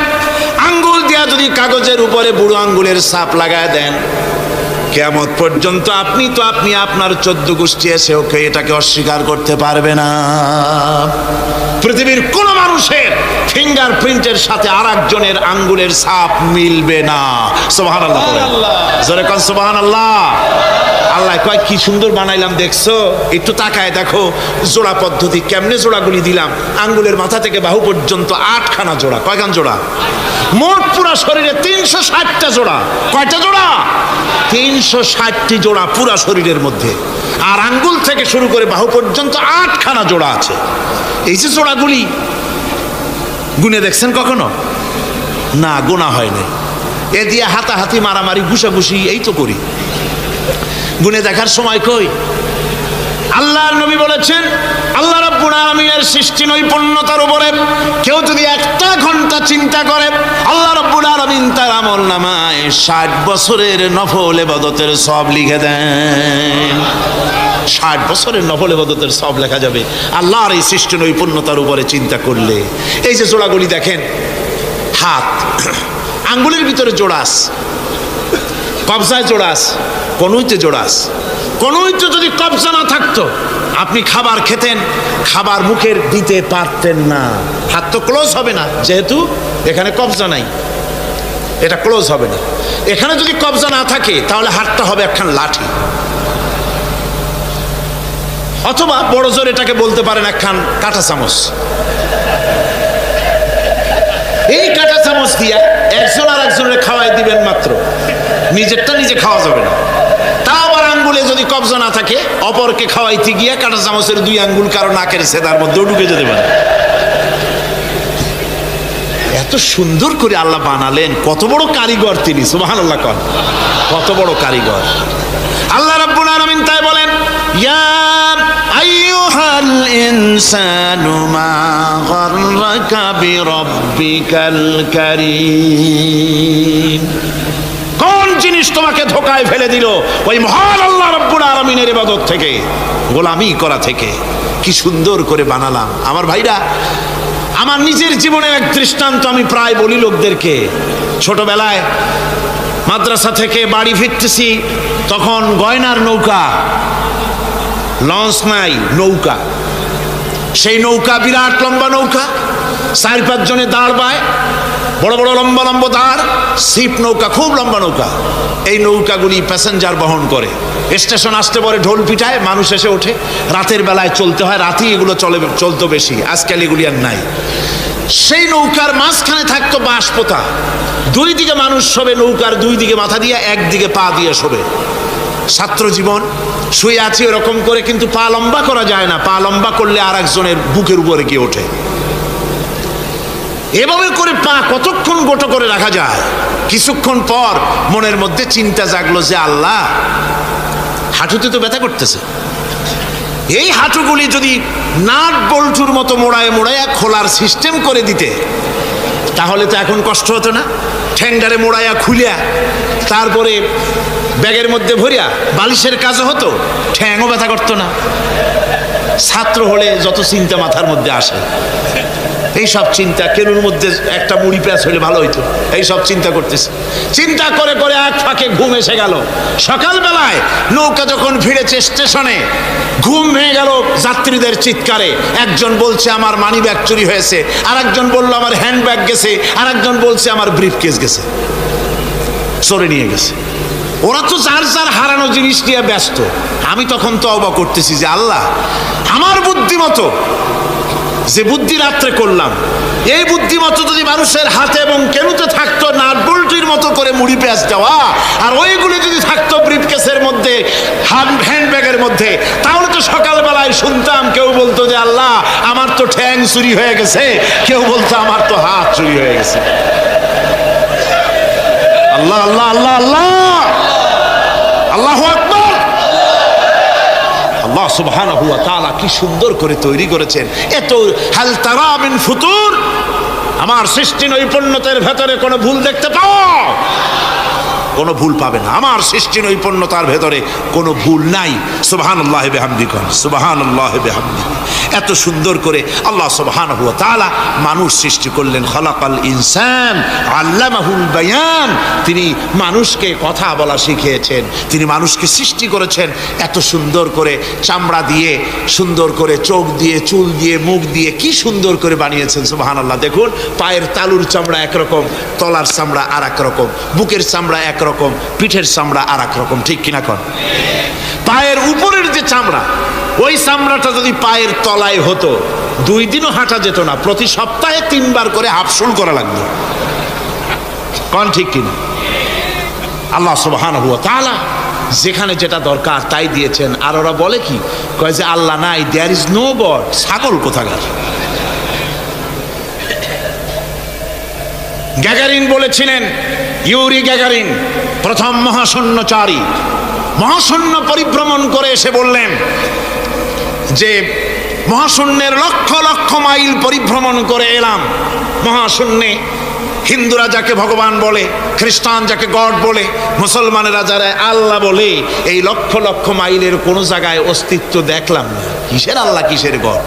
আঙ্গুল দিয়া যদি কাগজের উপরে বুড়ো আঙ্গুলের ছাপ লাগায় দেন, কিয়ামত পর্যন্ত আপনি আপনার 14 গোষ্ঠী এসে ওকে এটাকে অস্বীকার করতে পারবে না। পৃথিবীর কোন মানুষের ফিঙ্গারপ্রিন্টের সাথে আরেকজনের আঙ্গুলের ছাপ মিলবে না। সুবহানাল্লাহ, জোরে কোন সুবহানাল্লাহ। আল্লাহ কয় কি সুন্দর বানাইলাম, দেখছো? একটু তাকায় দেখো জোড়া পদ্ধতি কেমনে জোড়াগুলি দিলাম। আঙ্গুলের মাথা থেকে বাহু পর্যন্ত 8খানা জোড়া। কয়খান জোড়া? মোট পুরা শরীরে 360টা জোড়া। কয়টা জোড়া? 360টি জোড়া পুরা শরীরের মধ্যে। আর আঙ্গুল থেকে শুরু করে বাহু পর্যন্ত 8খানা জোড়া আছে। এই যে জোড়াগুলি গুনে দেখছেন কখনো? না, গোনা হয় না। এ দিয়ে হাতাহাতি, মারামারি, ঘুষাঘুষি এই তো করি। গুনে দেখার সময় কই? আল্লাহর নবী বলেছেন, আল্লাহ রাব্বুল আলামিনের সৃষ্টি নৈপুণ্যতার উপরে কেউ যদি 1টা ঘন্টা চিন্তা করে, আল্লাহ রাব্বুল আলামিন তার আমলনামায় 60 বছরের নফল ইবাদতের সওয়াব লিখে দেন। 60 বছরের নফল ইবাদতের সওয়াব লেখা যাবে আল্লাহর এই সৃষ্টি নৈপুণ্যতার উপরে চিন্তা করলে। এই যে জোড়াগুলি দেখেন, হাত আঙ্গুলের ভিতরে জোড়াস, কবজায় জোড়াস, কনুইতে জোড়াস, কোনোই তো যদি কবজা না থাকতো, আপনি খাবার খেতেন, খাবার মুখের দিতে পারতেন না, হাত তো ক্লোজ হবে না, যেহেতু এখানে কবজা নাই, এটা ক্লোজ হবে না। এখানে যদি কবজা না থাকে তাহলে হাতটা হবে একখান লাঠি, অথবা বড় জোর এটাকে বলতে পারেন একখান কাঁটা চামচ। এই কাঁটা চামচ দিয়ে একজন আর একজনের খাওয়াই দিবেন মাত্র, নিজেরটা নিজে খাওয়া যাবে না। তা আবার আঙ্গুলে যদি কবজা না থাকে, অপরকে খাওয়াইতে গিয়ে কাঁটা চামচের 2 আঙ্গুল কারো নাকের সেদার মধ্যেও ঢুকে যেতে পারে। এত সুন্দর করে আল্লাহ বানালেন, কত বড় কারিগর তিনি, সুবহানাল্লাহ কন, কত বড় কারিগর আল্লাহ রাব্বুল আলামিন। তাই বলেন, ইয়া আইয়ুহাল ইনসানু মা গাররাকা বিরাব্বিকাল কারীম। কোন জিনিস তোমাকে ধোঁকায় ফেলে দিল? ওই মহান আল্লাহ রাব্বুল আলামিনের ইবাদত থেকে, গোলামি করা থেকে। কি সুন্দর করে বানালাম। আমার ভাইরা, আমার নিজের জীবনের এক দৃষ্টান্ত আমি প্রায় বলি লোকদেরকে। ছোটবেলায় মাদ্রাসা থেকে বাড়ি ফিরতেছি, তখন গয়নার নৌকা, লঞ্চ নাই, নৌকা। সেই নৌকা বিরাট লম্বা নৌকা, 4-5 জনে দাঁড় বায়, বড় বড় লম্বা লম্বা দাঁড়, সিপ নৌকা, খুব লম্বা নৌকা। এই নৌকাগুলি প্যাসেঞ্জার বহন করে। স্টেশন আসতে পরে ঢোল পিটায়, মানুষ এসে ওঠে। রাতের বেলায় চলতে হয়, রাতেই এগুলো চলতো বেশি, আজকাল এগুলি আর নাই। সেই নৌকার মাঝখানে থাকতো বাঁশ পোতা, 2 দিকে মানুষ শোবে, নৌকার 2 দিকে মাথা দিয়ে, একদিকে পা দিয়ে শোবে। ছাত্র জীবন, শুয়ে আছি এরকম করে, কিন্তু পা লম্বা করা যায় না, পা লম্বা করলে আর একজনের বুকের উপরে গিয়ে ওঠে। এভাবে করে পা কতক্ষণ গোটো করে রাখা যায়? কিছুক্ষণ পর মনের মধ্যে চিন্তা জাগলো যে আল্লাহ, হাঁটুতে তো ব্যথা করতেছে, এই হাঁটুগুলি যদি নাট বল্টুর মতো মোড়ায় মোড়ায় খোলার সিস্টেম করে দিতে, তাহলে তো এখন কষ্ট হতো না। ঠ্যাংডারে মোড়াইয়া খুলিয়া তারপরে ব্যাগের মধ্যে ভরিয়া বালিশের কাজও হতো, ঠ্যাংও ব্যথা করতো না। ছাত্র হলে যত চিন্তা মাথার মধ্যে আসে, এইসব চিন্তা, কেনুর মধ্যে একটা মুড়ি প্যাঁচ হলে ভালো হইতো, এইসব চিন্তা করতেছে। চিন্তা করে করে এক ফাঁকে ঘুম এসে গেল। সকালবেলায় নৌকা যখন ভিড়েছে স্টেশনে, ঘুম ভেঙে গেল যাত্রীদের চিৎকারে। একজন বলছে আমার মানি ব্যাগ চুরি হয়েছে, আর একজন বললো আমার হ্যান্ড ব্যাগ গেছে, আর একজন বলছে আমার ব্রিফ কেস গেছে, চোরে নিয়ে গেছে। ওরা তো যার যার হারানো জিনিস নিয়ে ব্যস্ত। আমি তখন তওবা করতেছি যে আল্লাহ, আমার বুদ্ধিমতো যে বুদ্ধি রাত্রে করলাম, এই বুদ্ধিমতো যদি মানুষের হাতে এবং কেনুতে থাকতো নাট বল্টুর মতো করে মুড়ি পেঁয়াজ দেওয়া, আর ওইগুলি যদি থাকতো ব্রিফকেসের মধ্যে, হ্যান্ডব্যাগের মধ্যে, তাহলে তো সকালবেলায় শুনতাম কেউ বলতো যে আল্লাহ আমার তো ঠ্যাং চুরি হয়ে গেছে, কেউ বলতো আমার তো হাত চুরি হয়ে গেছে। আল্লাহ আল্লাহ আল্লাহ আল্লাহ, আল্লাহু আকবার। আল্লাহ সুবহানাহু ওয়া তাআলা কি সুন্দর করে তৈরি করেছেন। এত হাল তারা মিন ফুতুর, আমার সৃষ্টি নৈপুণ্যতার ভেতরে কোনো ভুল দেখতে পাও? কোনো ভুল পাবে না। আমার সৃষ্টি নৈপুণ্যতার ভেতরে কোনো ভুল নাই। সুবহানাল্লাহি বিহামদিহি, সুবহানাল্লাহি বিহামদিহি। এত সুন্দর করে আল্লাহ সুবহানাহু ওয়া তাআলা মানুষ সৃষ্টি করলেন। খলাকাল ইনসান আল্লামাহুল বায়ান। তিনি মানুষকে কথা বলা শিখিয়েছেন, তিনি মানুষকে সৃষ্টি করেছেন এত সুন্দর করে, চামড়া দিয়ে, সুন্দর করে চোখ দিয়ে, চুল দিয়ে, মুখ দিয়ে, কি সুন্দর করে বানিয়েছেন। সুবহানাল্লাহ। দেখুন, পায়ের তালুর চামড়া একরকম, তলার চামড়া আর এক রকম, বুকের চামড়া একরকম, পিঠের চামড়া আর এক রকম, ঠিক কিনা কন? পায়ের উপরের যে চামড়া, ওই চামড়াটা যদি পায়ের তলায় হতো, 2 দিনও হাঁটা যেত না। প্রতি সপ্তাহে 3 বার করে হাফসুল করা লাগতো, কন ঠিক কিনা? আল্লাহ সুবহানাহু ওয়া তাআলা যেখানে যেটা দরকার তাই দিয়েছেন। আর ওরা বলে কি, কয় যে আল্লাহ নাই, দেয়ার ইজ নো গড। ছাগল কোথাকার। গ্যাগারিন বলেছিলেন, ইউরি গ্যাগারিন প্রথম মহাশূন্যচারী, মহাশূন্য পরিভ্রমণ করে এসে বললেন যে মহাশূন্যের লক্ষ লক্ষ মাইল পরিভ্রমণ করে এলাম। মহাশূন্যে হিন্দুরা যাকে ভগবান বলে, খ্রিস্টান যাকে গড বলে, মুসলমানেরা যারা আল্লাহ বলে, এই লক্ষ লক্ষ মাইলের কোনো জায়গায় অস্তিত্ব দেখলাম না। কিসের আল্লাহ, কিসের গড?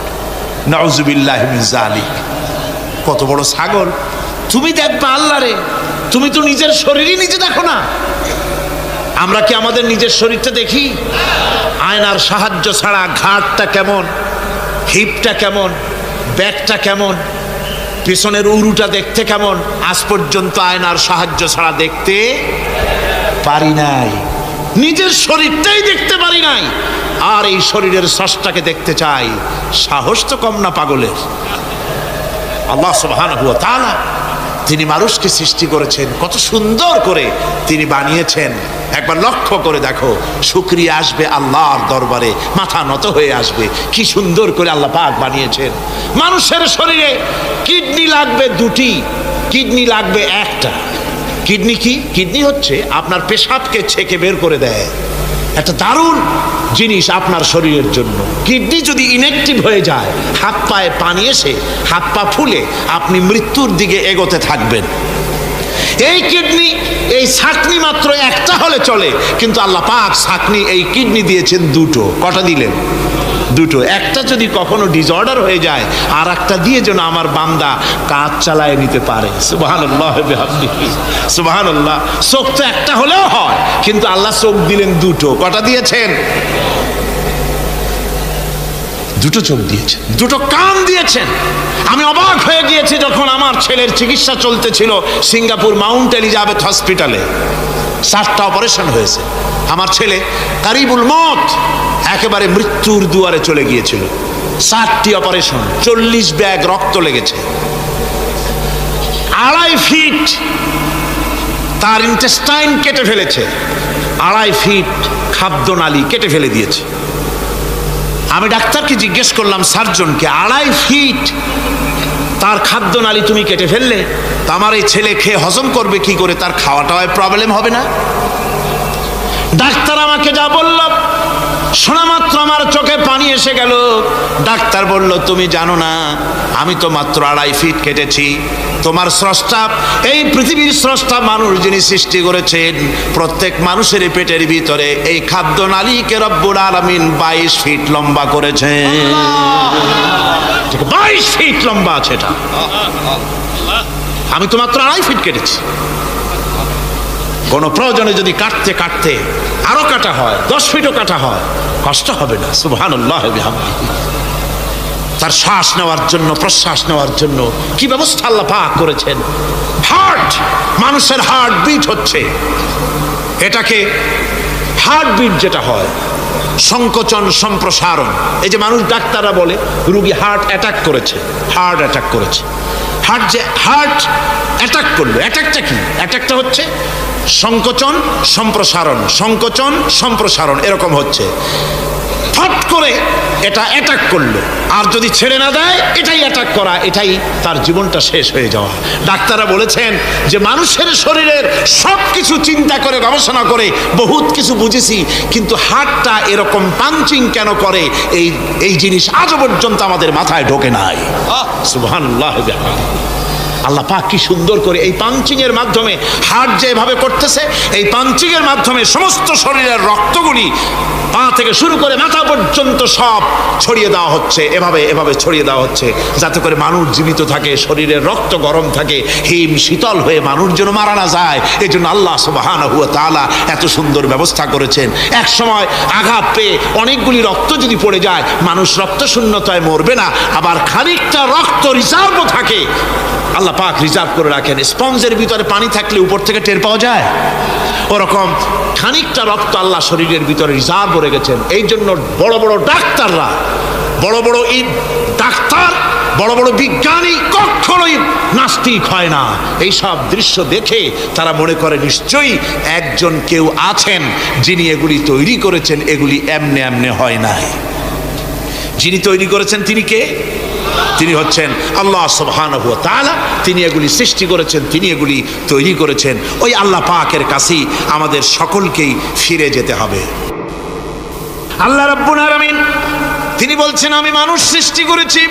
নাউজুবিল্লাহি মিন যালিক। কত বড় ছাগল! তুমি দেখবা আল্লাহ রে, তুমি তো নিজের শরীরই নিজে দেখো না। আমরা কি আমাদের নিজের শরীরটা দেখি? আয়নার সাহায্য ছাড়া ঘাড়টা কেমন, হিপটা কেমন, ব্যাকটা কেমন, পিছনের উরুটা দেখতে কেমন, আজ পর্যন্ত আয়নার সাহায্য ছাড়া দেখতে পারি নাই। নিজের শরীরটাই দেখতে পারি নাই, আর এই শরীরের স্রষ্টাকে দেখতে চাই। সাহস তো কম না পাগলের। আল্লাহ সুবহানাহু ওয়া তাআলা তিনি মানুষকে সৃষ্টি করেছেন, কত সুন্দর করে তিনি বানিয়েছেন। একবার লক্ষ্য করে দেখো, শুকরিয়া আসবে আল্লাহর দরবারে, মাথা নত হয়ে আসবে। কি সুন্দর করে আল্লাহ পাক বানিয়েছেন। মানুষের শরীরে কিডনি লাগবে দুটি, কিডনি লাগবে একটা। কিডনি কি? কিডনি হচ্ছে আপনার পেশাবকে ছেঁকে বের করে দেয়, একটা দারুণ জিনিস আপনার শরীরের জন্য। কিডনি যদি ইনঅ্যাক্টিভ হয়ে যায়, হাত পায়ে পানি এসে হাত পা ফুলে আপনি মৃত্যুর দিকে এগোতে থাকবেন। এই কিডনি, এই ছাকনি মাত্র একটা হলে চলে, কিন্তু আল্লাহ পাক ছাকনি এই কিডনি দিয়েছেন দুটো। কটা দিলেন? দুটো। একটা যদি কখনো ডিসঅর্ডার হয়ে যায়, আর একটা দিয়ে যেন আমার বান্দা কাজ চালায় নিতে পারে। সুবহানাল্লাহ বিহামদিহি, সুবহানাল্লাহ। চোখ তো একটা হলেও হয়, কিন্তু আল্লাহ চোখ দিলেন দুটো। কটা দিয়েছেন? দুটো চোখ দিয়েছেন, দুটো কান দিয়েছেন। আমি অবাক হয়ে গিয়েছি যখন আমার ছেলের চিকিৎসা চলতেছিল সিঙ্গাপুর মাউন্ট এলিজাবেথ হসপিটালে। 7টা অপারেশন হয়েছে। আমার ছেলে কারিবুল মত, একেবারে মৃত্যুর দুয়ারে চলে গিয়েছিল। 7টি অপারেশন, 40 ব্যাগ রক্ত লেগেছে। 2.5 ফিট তার ইন্টেস্টাইন কেটে ফেলেছে, 2.5 ফিট খাদ্যনালী কেটে ফেলে দিয়েছে। আমি ডাক্তারকে জিজ্ঞেস করলাম, সার্জনকে, 2.5 ফিট তার খাদ্যনালী তুমি কেটে ফেললে, তা আমার এই ছেলে খেয়ে হজম করবে কি করে? তার খাওয়াটাও প্রবলেম হবে না? ডাক্তার আমাকে যা বলল, শোনা মাত্র আমার চোখে পানি এসে গেল। ডাক্তার বলল, তুমি জানো না, আমি তো মাত্র 2.5 ফিট কেটেছি। তোমার স্রষ্টা, এই পৃথিবীর স্রষ্টা মানুষ যিনি সৃষ্টি করেছেন, প্রত্যেক মানুষের পেটের ভিতরে এই খাদ্যনালীকে রব্বুল আলামিন 22 ফিট লম্বা করেছেন। 22 ফিট লম্বা আছে এটা। আমি তো মাত্র 2.5 ফিট কেটেছি। কোনো প্রয়োজনে যদি কাটতে কাটতে আরো কাটা হয়, 10 ফিটও কাটা হয়, কষ্ট হবে না। সুবহানাল্লাহ বিহামদিহি। তার শ্বাস নেওয়ার জন্য, প্রশ্বাস নেওয়ার জন্য কি ব্যবস্থা আল্লাহ পাক করেছেন। হার্ট, মানুষের হার্ট বিট হচ্ছে, এটাকে হার্ট বিট যেটা হয়, সংকোচন সম্প্রসারণ। এই যে মানুষ, ডাক্তাররা বলে রুগী হার্ট অ্যাটাক করেছে, হার্ট অ্যাটাক করেছে। হার্ট যে হার্ট অ্যাটাক করলো, অ্যাটাকটা কি? অ্যাটাকটা হচ্ছে সংকোচন সম্প্রসারণ, সংকোচন সম্প্রসারণ, এরকম হচ্ছে। ফট করে এটা অ্যাটাক করলো, আর যদি ছেড়ে না দেয়, এটাই অ্যাটাক করা, এটাই তার জীবনটা শেষ হয়ে যাওয়া। ডাক্তাররা বলেছেন যে মানুষের শরীরের সব কিছু চিন্তা করে, গবেষণা করে বহুত কিছু বুঝেছি, কিন্তু হার্টটা এরকম পাঞ্চিং কেন করে, এই জিনিস আজও পর্যন্ত আমাদের মাথায় ঢোকে নাই। সুবহানাল্লাহ। আল্লাহ পাক কি সুন্দর করে এই পাঞ্চিং এর মাধ্যমে, হার্ট যেভাবে করতেছে, এই পাঞ্চিং এর মাধ্যমে সমস্ত শরীরের রক্তগুলি পা থেকে শুরু করে মাথা পর্যন্ত সব ছড়িয়ে দেওয়া হচ্ছে। এভাবে এভাবে ছড়িয়ে দেওয়া হচ্ছে যাতে করে মানুষ জীবিত থাকে, শরীরের রক্ত গরম থাকে, হিম শীতল হয়ে মানুষ যেন মারা না যায়। এই জন্য আল্লাহ সুবহানাহু ওয়া তাআলা এত সুন্দর ব্যবস্থা করেছেন। এক সময় আঘাত পেয়ে অনেকগুলি রক্ত যদি পড়ে যায়, মানুষ রক্ত শূন্যতায় মরবে না, আবার খানিকটা রক্ত রিজার্ভও থাকে, আল্লাহ পাক রিজার্ভ করে রাখেন। স্পঞ্জের ভিতরে পানি থাকলে উপর থেকে টের পাওয়া যায়, ওরকম খানিকটা রক্ত আল্লাহ শরীরের ভিতরে রিজার্ভ করে গেছেন। এই জন্য বড় বড় ডাক্তাররা, বড় বড় ডাক্তার, বড় বড় বিজ্ঞানী কখনোই নাস্তিক হয় না। এই সব দৃশ্য দেখে তারা মনে করে নিশ্চয়ই একজন কেউ আছেন যিনি এগুলি তৈরি করেছেন, এগুলি এমনে এমনে হয় নাই। যিনি তৈরি করেছেন তিনি কে? তিনি হচ্ছেন আল্লাহ সুবহানাহু ওয়া তাআলা। তিনি এগুলি সৃষ্টি করেছেন, তিনি এগুলি তৈরি করেছেন। ওই আল্লাহ পাকের কাছেই আমাদের সকলকেই ফিরে যেতে হবে। আল্লাহ রাব্বুল আলামিন তিনি বলছেন, আমি মানুষ সৃষ্টি করেছি,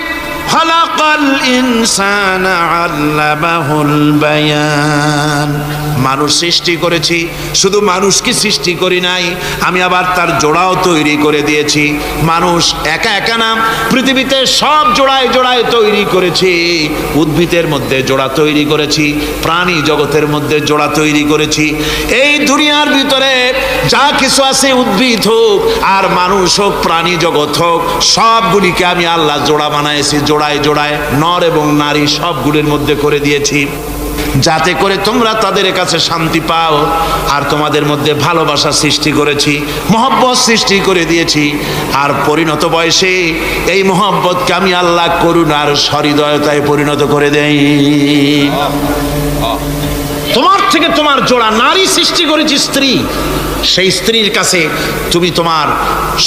খালাকাল ইনসানা আল্লামাহুল বায়ান। মানুষ সৃষ্টি করেছি, শুধু মানুষকে সৃষ্টি করি নাই, আমি আবার তার জোড়াও তৈরি করে দিয়েছি। মানুষ একা একা না, পৃথিবীতে সব জোড়ায় জোড়ায় তৈরি করেছি। উদ্ভিদের মধ্যে জোড়া তৈরি করেছি, প্রাণী জগতের মধ্যে জোড়া তৈরি করেছি। এই দুনিয়ার ভিতরে যা কিছু আছে, উদ্ভিদ হোক আর মানুষ হোক, প্রাণী জগৎ হোক, সবগুলিকে আমি আল্লাহ জোড়া বানাইছি। জোড়ায় জোড়ায় নর এবং নারী সবগুলির মধ্যে করে দিয়েছি, যাতে করে তোমরা তাদের কাছে শান্তি পাও। আর তোমাদের মধ্যে ভালোবাসা সৃষ্টি করেছি, মহব্বত সৃষ্টি করে দিয়েছি। আর পরিণত বয়সে এই মহব্বতকে আমি আল্লাহ করুণার সহৃদয়তায় পরিণত করে দেই। তোমার থেকে তোমার জোড়া নারী সৃষ্টি করেছি, স্ত্রী। সেই স্ত্রীর কাছে তুমি তোমার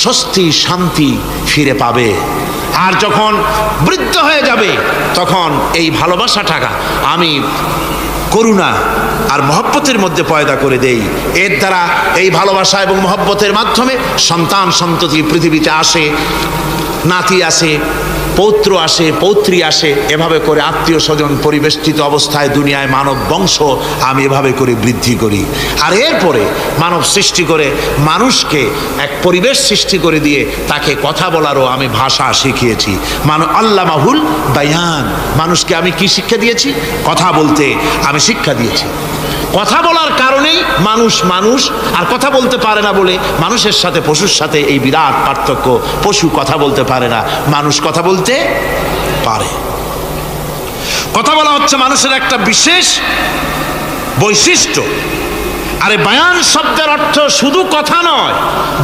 স্বস্তি শান্তি ফিরে পাবে। আর যখন বৃদ্ধ হয়ে যাবে, তখন এই ভালোবাসাটাকে আমি করুণা আর মহব্বতের মধ্যে পয়দা করে দেই। এর দ্বারা এই ভালোবাসা এবং মহব্বতের মাধ্যমে সন্তান সন্ততি পৃথিবীতে আসে, নাতি আসে, পৌত্র আসে, পৌত্রী আসে। এভাবে করে আত্মীয় স্বজন পরিবেষ্টিত অবস্থায় দুনিয়ায় মানব বংশ আমি এভাবে করে বৃদ্ধি করি। আর এরপরে মানব সৃষ্টি করে মানুষকে এক পরিবেশ সৃষ্টি করে দিয়ে তাকে কথা বলারও আমি ভাষা শিখিয়েছি। আল্লামাহুল বায়ান, মানুষকে আমি কি শিক্ষা দিয়েছি? কথা বলতে আমি শিক্ষা দিয়েছি। কথা বলার কারণেই মানুষ মানুষ, আর কথা বলতে পারে না বলে মানুষের সাথে পশুর সাথে এই বিরাট পার্থক্য। পশু কথা বলতে পারে না, মানুষ কথা বলতে পারে। কথা বলা হচ্ছে মানুষের একটা বিশেষ বৈশিষ্ট্য। আরে বায়ান শব্দের অর্থ শুধু কথা নয়,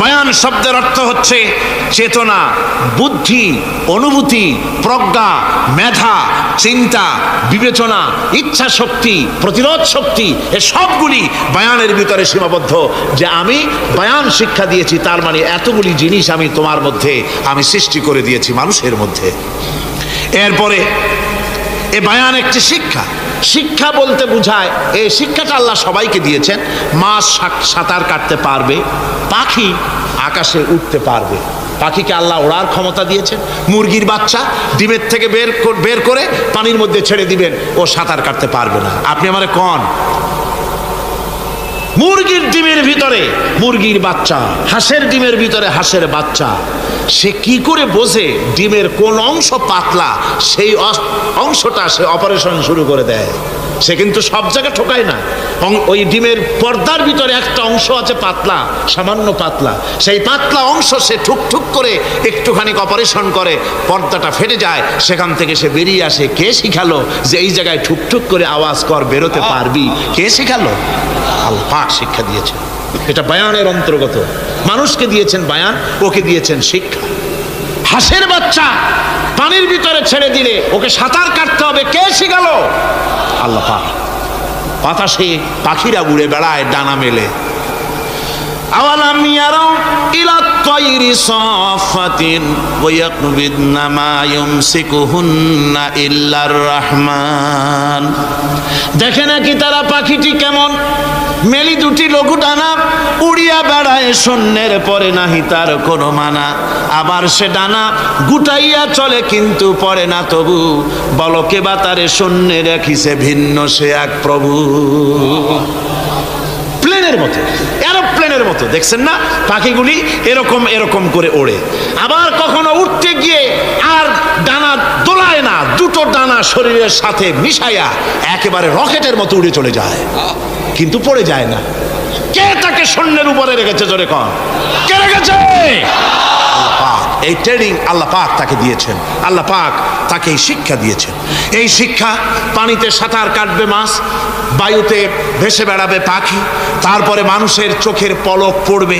বায়ান শব্দের অর্থ হচ্ছে চেতনা, বুদ্ধি, অনুভূতি, প্রজ্ঞা, মেধা, চিন্তা, বিবেচনা, ইচ্ছা শক্তি, প্রতিরোধ শক্তি, এ সবগুলি বায়ানের ভিতরে সীমাবদ্ধ। যে আমি বায়ান শিক্ষা দিয়েছি, তার মানে এতগুলি জিনিস আমি তোমার মধ্যে আমি সৃষ্টি করে দিয়েছি মানুষের মধ্যে। এরপরে এ বায়ান একটি শিক্ষা। শিক্ষা বলতে বোঝায়, এই শিক্ষাটা আল্লাহ সবাইকে দিয়েছেন। মাছ সাঁতার কাটতে পারবে, পাখি আকাশে উঠতে পারবে। পাখিকে আল্লাহ ওড়ার ক্ষমতা দিয়েছেন। মুরগির বাচ্চা ডিমের থেকে বের করে পানির মধ্যে ছেড়ে দিবেন, ও সাঁতার কাটতে পারবে না। আপনি আমারে কন, মুরগির ডিমের ভিতরে মুরগির বাচ্চা, হাঁসের ডিমের ভিতরে হাঁসের বাচ্চা, সে কি করে বোঝে ডিমের কোন অংশ পাতলা, সেই অংশটা সে অপারেশন শুরু করে দেয়। সে কিন্তু সব জায়গায় ঠকায় না। ওই ডিমের পর্দার ভিতরে একটা অংশ আছে পাতলা, সামান্য পাতলা, সেই পাতলা অংশ সে ঠুক করে একটুখানি অপারেশন করে, পর্দাটা ফেটে যায়, সেখান থেকে সে বেরিয়ে আসে। কে শিখালো যে এই জায়গায় ঠুক করে আওয়াজ কর, বেরোতে পারবি? কে শিখালো? আল্লাহ পাক শিক্ষা দিয়েছেন। এটা বায়ানের অন্তর্গত। মানুষকে দিয়েছেন বায়ান, ওকে দিয়েছেন শিক্ষা। হাঁসের বাচ্চা পানির ভিতরে ছেড়ে দিলে ওকে সাঁতার কাটতে হবে, কে শিখালো? আল্লাহ পাক। বাতাসে পাখিরা উড়ে বেড়ায় ডানা মেলে। আওয়ালাম ইয়ারাউ ইলা তায়রি সাফাতিন ওয়া ইয়াকবিদনা মা ইউমসিকুহুন্না ইল্লার রহমান। দেখে নাকি তারা পাখিটি কেমন? মেলি দুটি লঘু ডানা, উড়িয়া বেড়ায় শূন্যের পরে নাহি তার কোনো মানা। আবার সে ডানা গুটাইয়া চলে কিন্তু পড়ে না তবু, বলকে বা তারে শূন্যে রাখিছে ভিন্ন সে এক প্রভু। প্লেনের মতো, এরোপ্লেনের মতো, দেখছেন না পাখিগুলি এরকম এরকম করে ওড়ে। আবার কখনো উঠতে গিয়ে আর ডানা দোলায় না, দুটো ডানা শরীরের সাথে মিশাইয়া একেবারে রকেটের মতো উড়ে চলে যায়, কিন্তু পড়ে যায় না। কে তাকে শূন্যের উপরে রেখেছে? জোরে কর, কে রেখেছে? এই ট্রেনিং আল্লাহ পাক তাকে দিয়েছেন। আল্লাহ পাক তাকে এই শিক্ষা দিয়েছেন। এই শিক্ষা, পানিতে সাঁতার কাটবে মাছ, বায়ুতে ভেসে বেড়াবে পাখি, তারপরে মানুষের চোখের পলক পড়বে,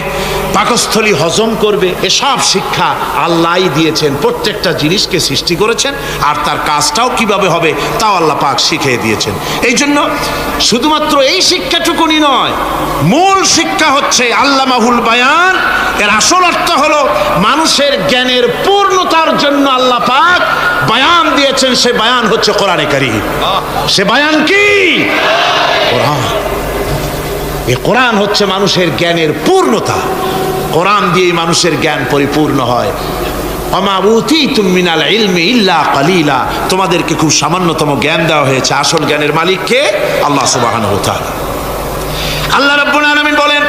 পাকস্থলী হজম করবে, এসব শিক্ষা আল্লাহই দিয়েছেন। প্রত্যেকটা জিনিসকে সৃষ্টি করেছেন, আর তার কাজটাও কিভাবে হবে তাও আল্লাহ পাক শিখিয়ে দিয়েছেন। এই জন্য শুধুমাত্র এই শিক্ষাটুকুনি নয়, মূল শিক্ষা হচ্ছে আল্লামাহুল বায়ান। এর আসল অর্থ হলো মানুষের জ্ঞানের পূর্ণতার জন্য আল্লাহ পাক বায়ান দিয়েছেন। সে বায়ান হচ্ছে কোরআনে কারীম। সে বায়ান কি? কোরআন। এই কোরআন হচ্ছে মানুষের জ্ঞানের পূর্ণতা। কোরআন দিয়েই মানুষের জ্ঞান পরিপূর্ণ হয়। ওমা উতীতুম মিনাল ইলমি ইল্লা কালিলা, তোমাদেরকে খুব সামান্যতম জ্ঞান দেওয়া হয়েছে। আসল জ্ঞানের মালিক কে? আল্লাহ সুবহানাহু ওয়া তাআলা। আল্লাহ রাব্বুল আলামিন বলেন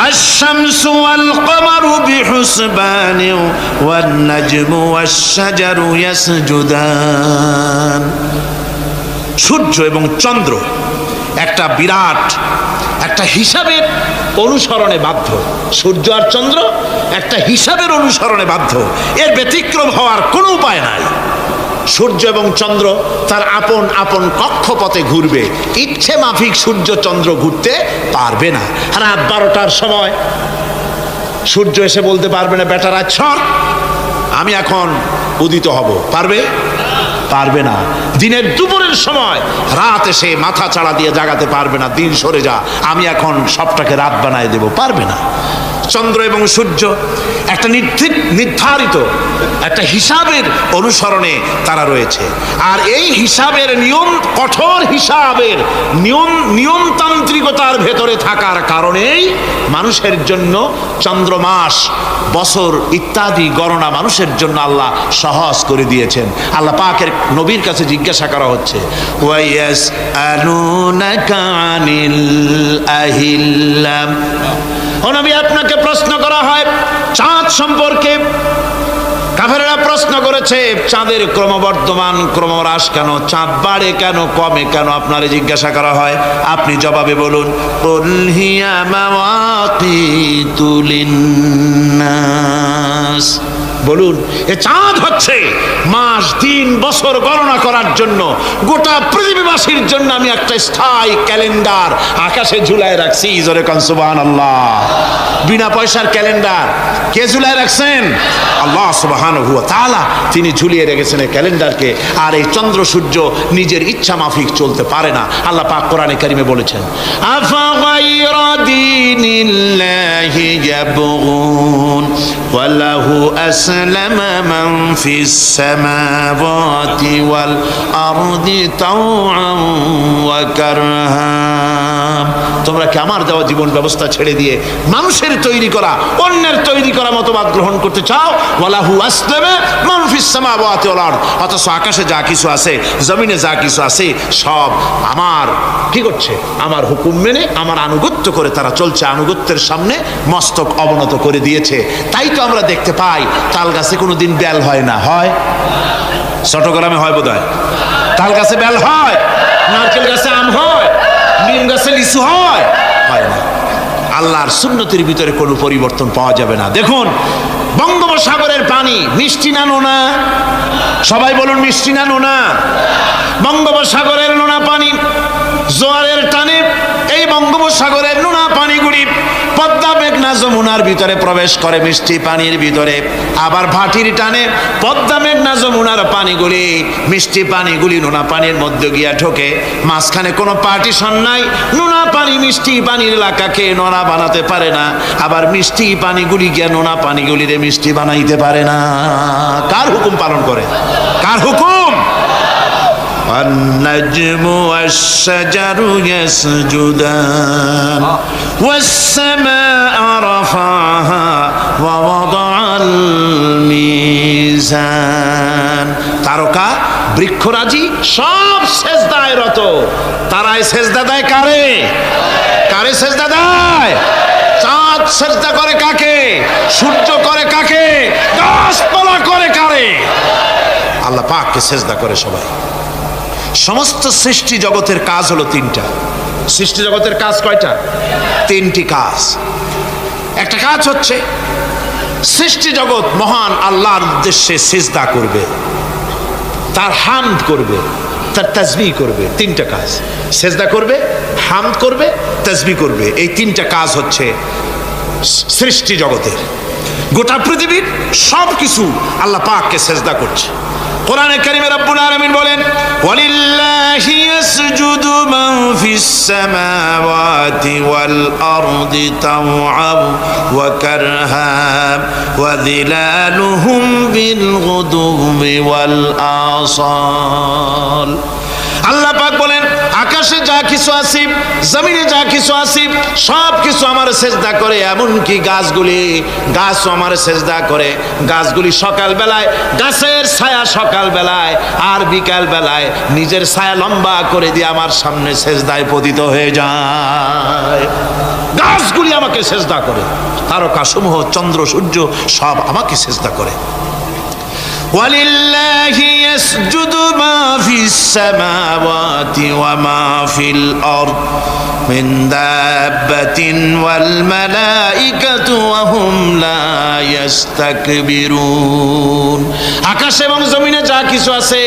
আশ-শামসু ওয়াল কমারু বিহুসবানিন ওয়ান নাজমু ওয়াশ-শাজারু ইয়াসজুদান। সূর্য এবং চন্দ্র একটা বিরাট একটা হিসাবের অনুসরণে বাধ্য। সূর্য আর চন্দ্র একটা হিসাবের অনুসরণে বাধ্য, এর ব্যতিক্রম হওয়ার কোনো উপায় নাই। সূর্য এবং চন্দ্র তার আপন আপন কক্ষপথে ঘুরবে, ইচ্ছে মাফিক সূর্য চন্দ্র ঘুরতে পারবে না। রাত 12টার সময় সূর্য এসে বলতে পারবে না বেটা রাত সর, আমি এখন উদিত হব, পারবে? পারবে না। দিনের দুপুরের সময় রাত এসে মাথা চাড়া দিয়ে জাগাতে পারবে না, দিন সরে যা, আমি এখন সবটাকে রাত বানায় দেব, পারবে না। চন্দ্র এবং সূর্য একটা নির্ধারিত একটা হিসাবের অনুসরণে তারা রয়েছে, আর এই হিসাবের নিয়ম, কঠোর হিসাবের নিয়মতান্ত্রিকতার ভেতরে থাকার কারণেই মানুষের জন্য চন্দ্র, মাস, বছর ইত্যাদি গণনা মানুষের জন্য আল্লাহ সহজ করে দিয়েছেন। আল্লাহ পাকের নবীর কাছে জিজ্ঞাসা করা হচ্ছে, ওয়াইয়াসআলুনাকা আনিল আহিল্লাম, ও নবী আপনাকে প্রশ্ন করা হয় চাঁদ সম্পর্কে। কাফেররা প্রশ্ন করেছে চাঁদের ক্রমবর্ধমান ক্রমহ্রাস কেন, চাঁদ বাড়ে কেন, কমে কেন, আপনারে জিজ্ঞাসা করা হয়, আপনি জবাবে বলুন কুল হিয়া মাওয়াকিতু লিন্নাস, বলুন এ চাঁদ হচ্ছে মাস, দিন, বছর গণনা করার জন্য, গোটা পৃথিবীবাসীর জন্য আমি একটা স্থায়ী ক্যালেন্ডার আকাশে ঝুলায় রাখছি। জোরে কান সুবহানাল্লাহ। বিনা পয়সার ক্যালেন্ডার কে ঝুলায় রাখছেন? আল্লাহ সুবহানাহু ওয়া তাআলা, তিনি ঝুলিয়ে রেখেছেন এই ক্যালেন্ডারকে। আর এই চন্দ্র সূর্য নিজের ইচ্ছা মাফিক চলতে পারে না। আল্লাহ পাক কোরআনে কারিমে বলেছেন, আফা গায়রা দীনিল্লাহি ইয়াবগুন ওয়া লাহু আসলামা মান ফিস সামাওয়াতি ওয়াল আরদি তাওআন ওয়া কারহা। তোমরা কি আমার দেওয়া জীবন ব্যবস্থা ছেড়ে দিয়ে মানুষের তৈরি করা, অন্যের তৈরি করা মতবাদ গ্রহণ করতে চাও? ওয়ালাহু আসলামা মান ফিস সামাওয়াতি ওয়াল আরদ, অথচ আকাশে যা কিছু আছে, জমিনে যা কিছু আছে, সব আমার কি করছে? আমার হুকুম মেনে, আমার আনুগত্য করে তারা চলছে, আনুগত্যের সামনে মস্তক অবনত করে দিয়েছে। তাই তো আমরা দেখতে পাই তাল গাছে কোনোদিন বেল হয় না, হয়? চট্টগ্রামে হয় বোধহয়, তাল গাছে বেল হয়, নারকেল গাছে আম হয়, নিম গাছে লিচু হয়? হয় না। আল্লাহর সুন্নতির ভিতরে কোনো পরিবর্তন পাওয়া যাবে না। দেখুন বঙ্গোপসাগরের পানি মিষ্টি না নোনা? সবাই বলুন মিষ্টি না নোনা? বঙ্গোপসাগরের নোনা পানি জোয়ারের টানে এই বঙ্গোপসাগরের নোনা পানিগুলি পদ্মা, মেঘনা, যমুনার ভিতরে প্রবেশ করে মিষ্টি পানির ভিতরে, আবার ভাটির টানে পদ্মা, মেঘনা, যমুনার পানিগুলি, মিষ্টি পানিগুলি নোনা পানির মধ্যে গিয়া ঢোকে। মাঝখানে কোনো পার্টিশন নাই, নোনা পানি মিষ্টি পানির এলাকাকে নোনা বানাতে পারে না, আবার মিষ্টি পানিগুলি গিয়া নোনা পানিগুলিরে মিষ্টি বানাইতে পারে না। কার হুকুম পালন করে? কার হুকুম? النجم والشجر يسجدان والسماء رفعها ووضع الميزان। তারকা, বৃক্ষরাজি সব সেজদায় রত। তারাই সেজদা দেয় কারে? কারে সেজদা দেয়? চাঁদ সেজদা করে কাকে? সূর্য করে কাকে? গাছপালা করে কারে? আল্লাহ পাককে সেজদা করে সবাই। সমস্ত সৃষ্টি জগতের কাজ হলো তিনটা। সৃষ্টি জগতের কাজ কয়টা? তিনটি কাজ। একটা কাজ হচ্ছে সৃষ্টি জগৎ মহান আল্লাহর উদ্দেশ্যে সিজদা করবে, তার হামদ করবে, তার তাসবিহ করবে। তিনটা কাজ, সিজদা করবে, হামদ করবে, তাসবিহ করবে। এই তিনটা কাজ হচ্ছে সৃষ্টি জগতের। গোটা পৃথিবীর সব কিছু আল্লাহ পাককে সিজদা করছে। কোরআনে কারিমে রব্বুল আলামিন বলেন, ওয়ালিল্লাহি ইয়াসজুদু মান ফিস সামাওয়াতি ওয়াল আরদি তাওআন ওয়া কারহা ওয়া যিলালুহুম বিল গুদুবি ওয়াল আসাল। আল্লাহ পাক বলেন আকাশে যা কিছু কিছু আছে, জমিনে যা কিছু আছে সব কিছু আমার সেজদা করে। এমনকি গাছও আমার সেজদা করে। গাছগুলি সকাল বেলায় গাছের ছায়া সকাল বেলায় আর বিকাল বেলায় নিজের ছায়া লম্বা করে দিয়ে আমার সামনে সেজদায় পতিত হয়ে যায়। গাছগুলি আমাকে সেজদা করে, তারকাসমূহ চন্দ্র সূর্য সব আমাকে সেজদা করে। وَلِلَّهِ يَسْجُدُ مَا فِي السَّمَاوَاتِ وَمَا فِي الْأَرْضِ مِنْ دَابَّةٍ وَالْمَلَائِكَةُ وَهُمْ لَا يَسْتَكْبِرُونَ। আকাশ এবং জমিনে যা কিছু আছে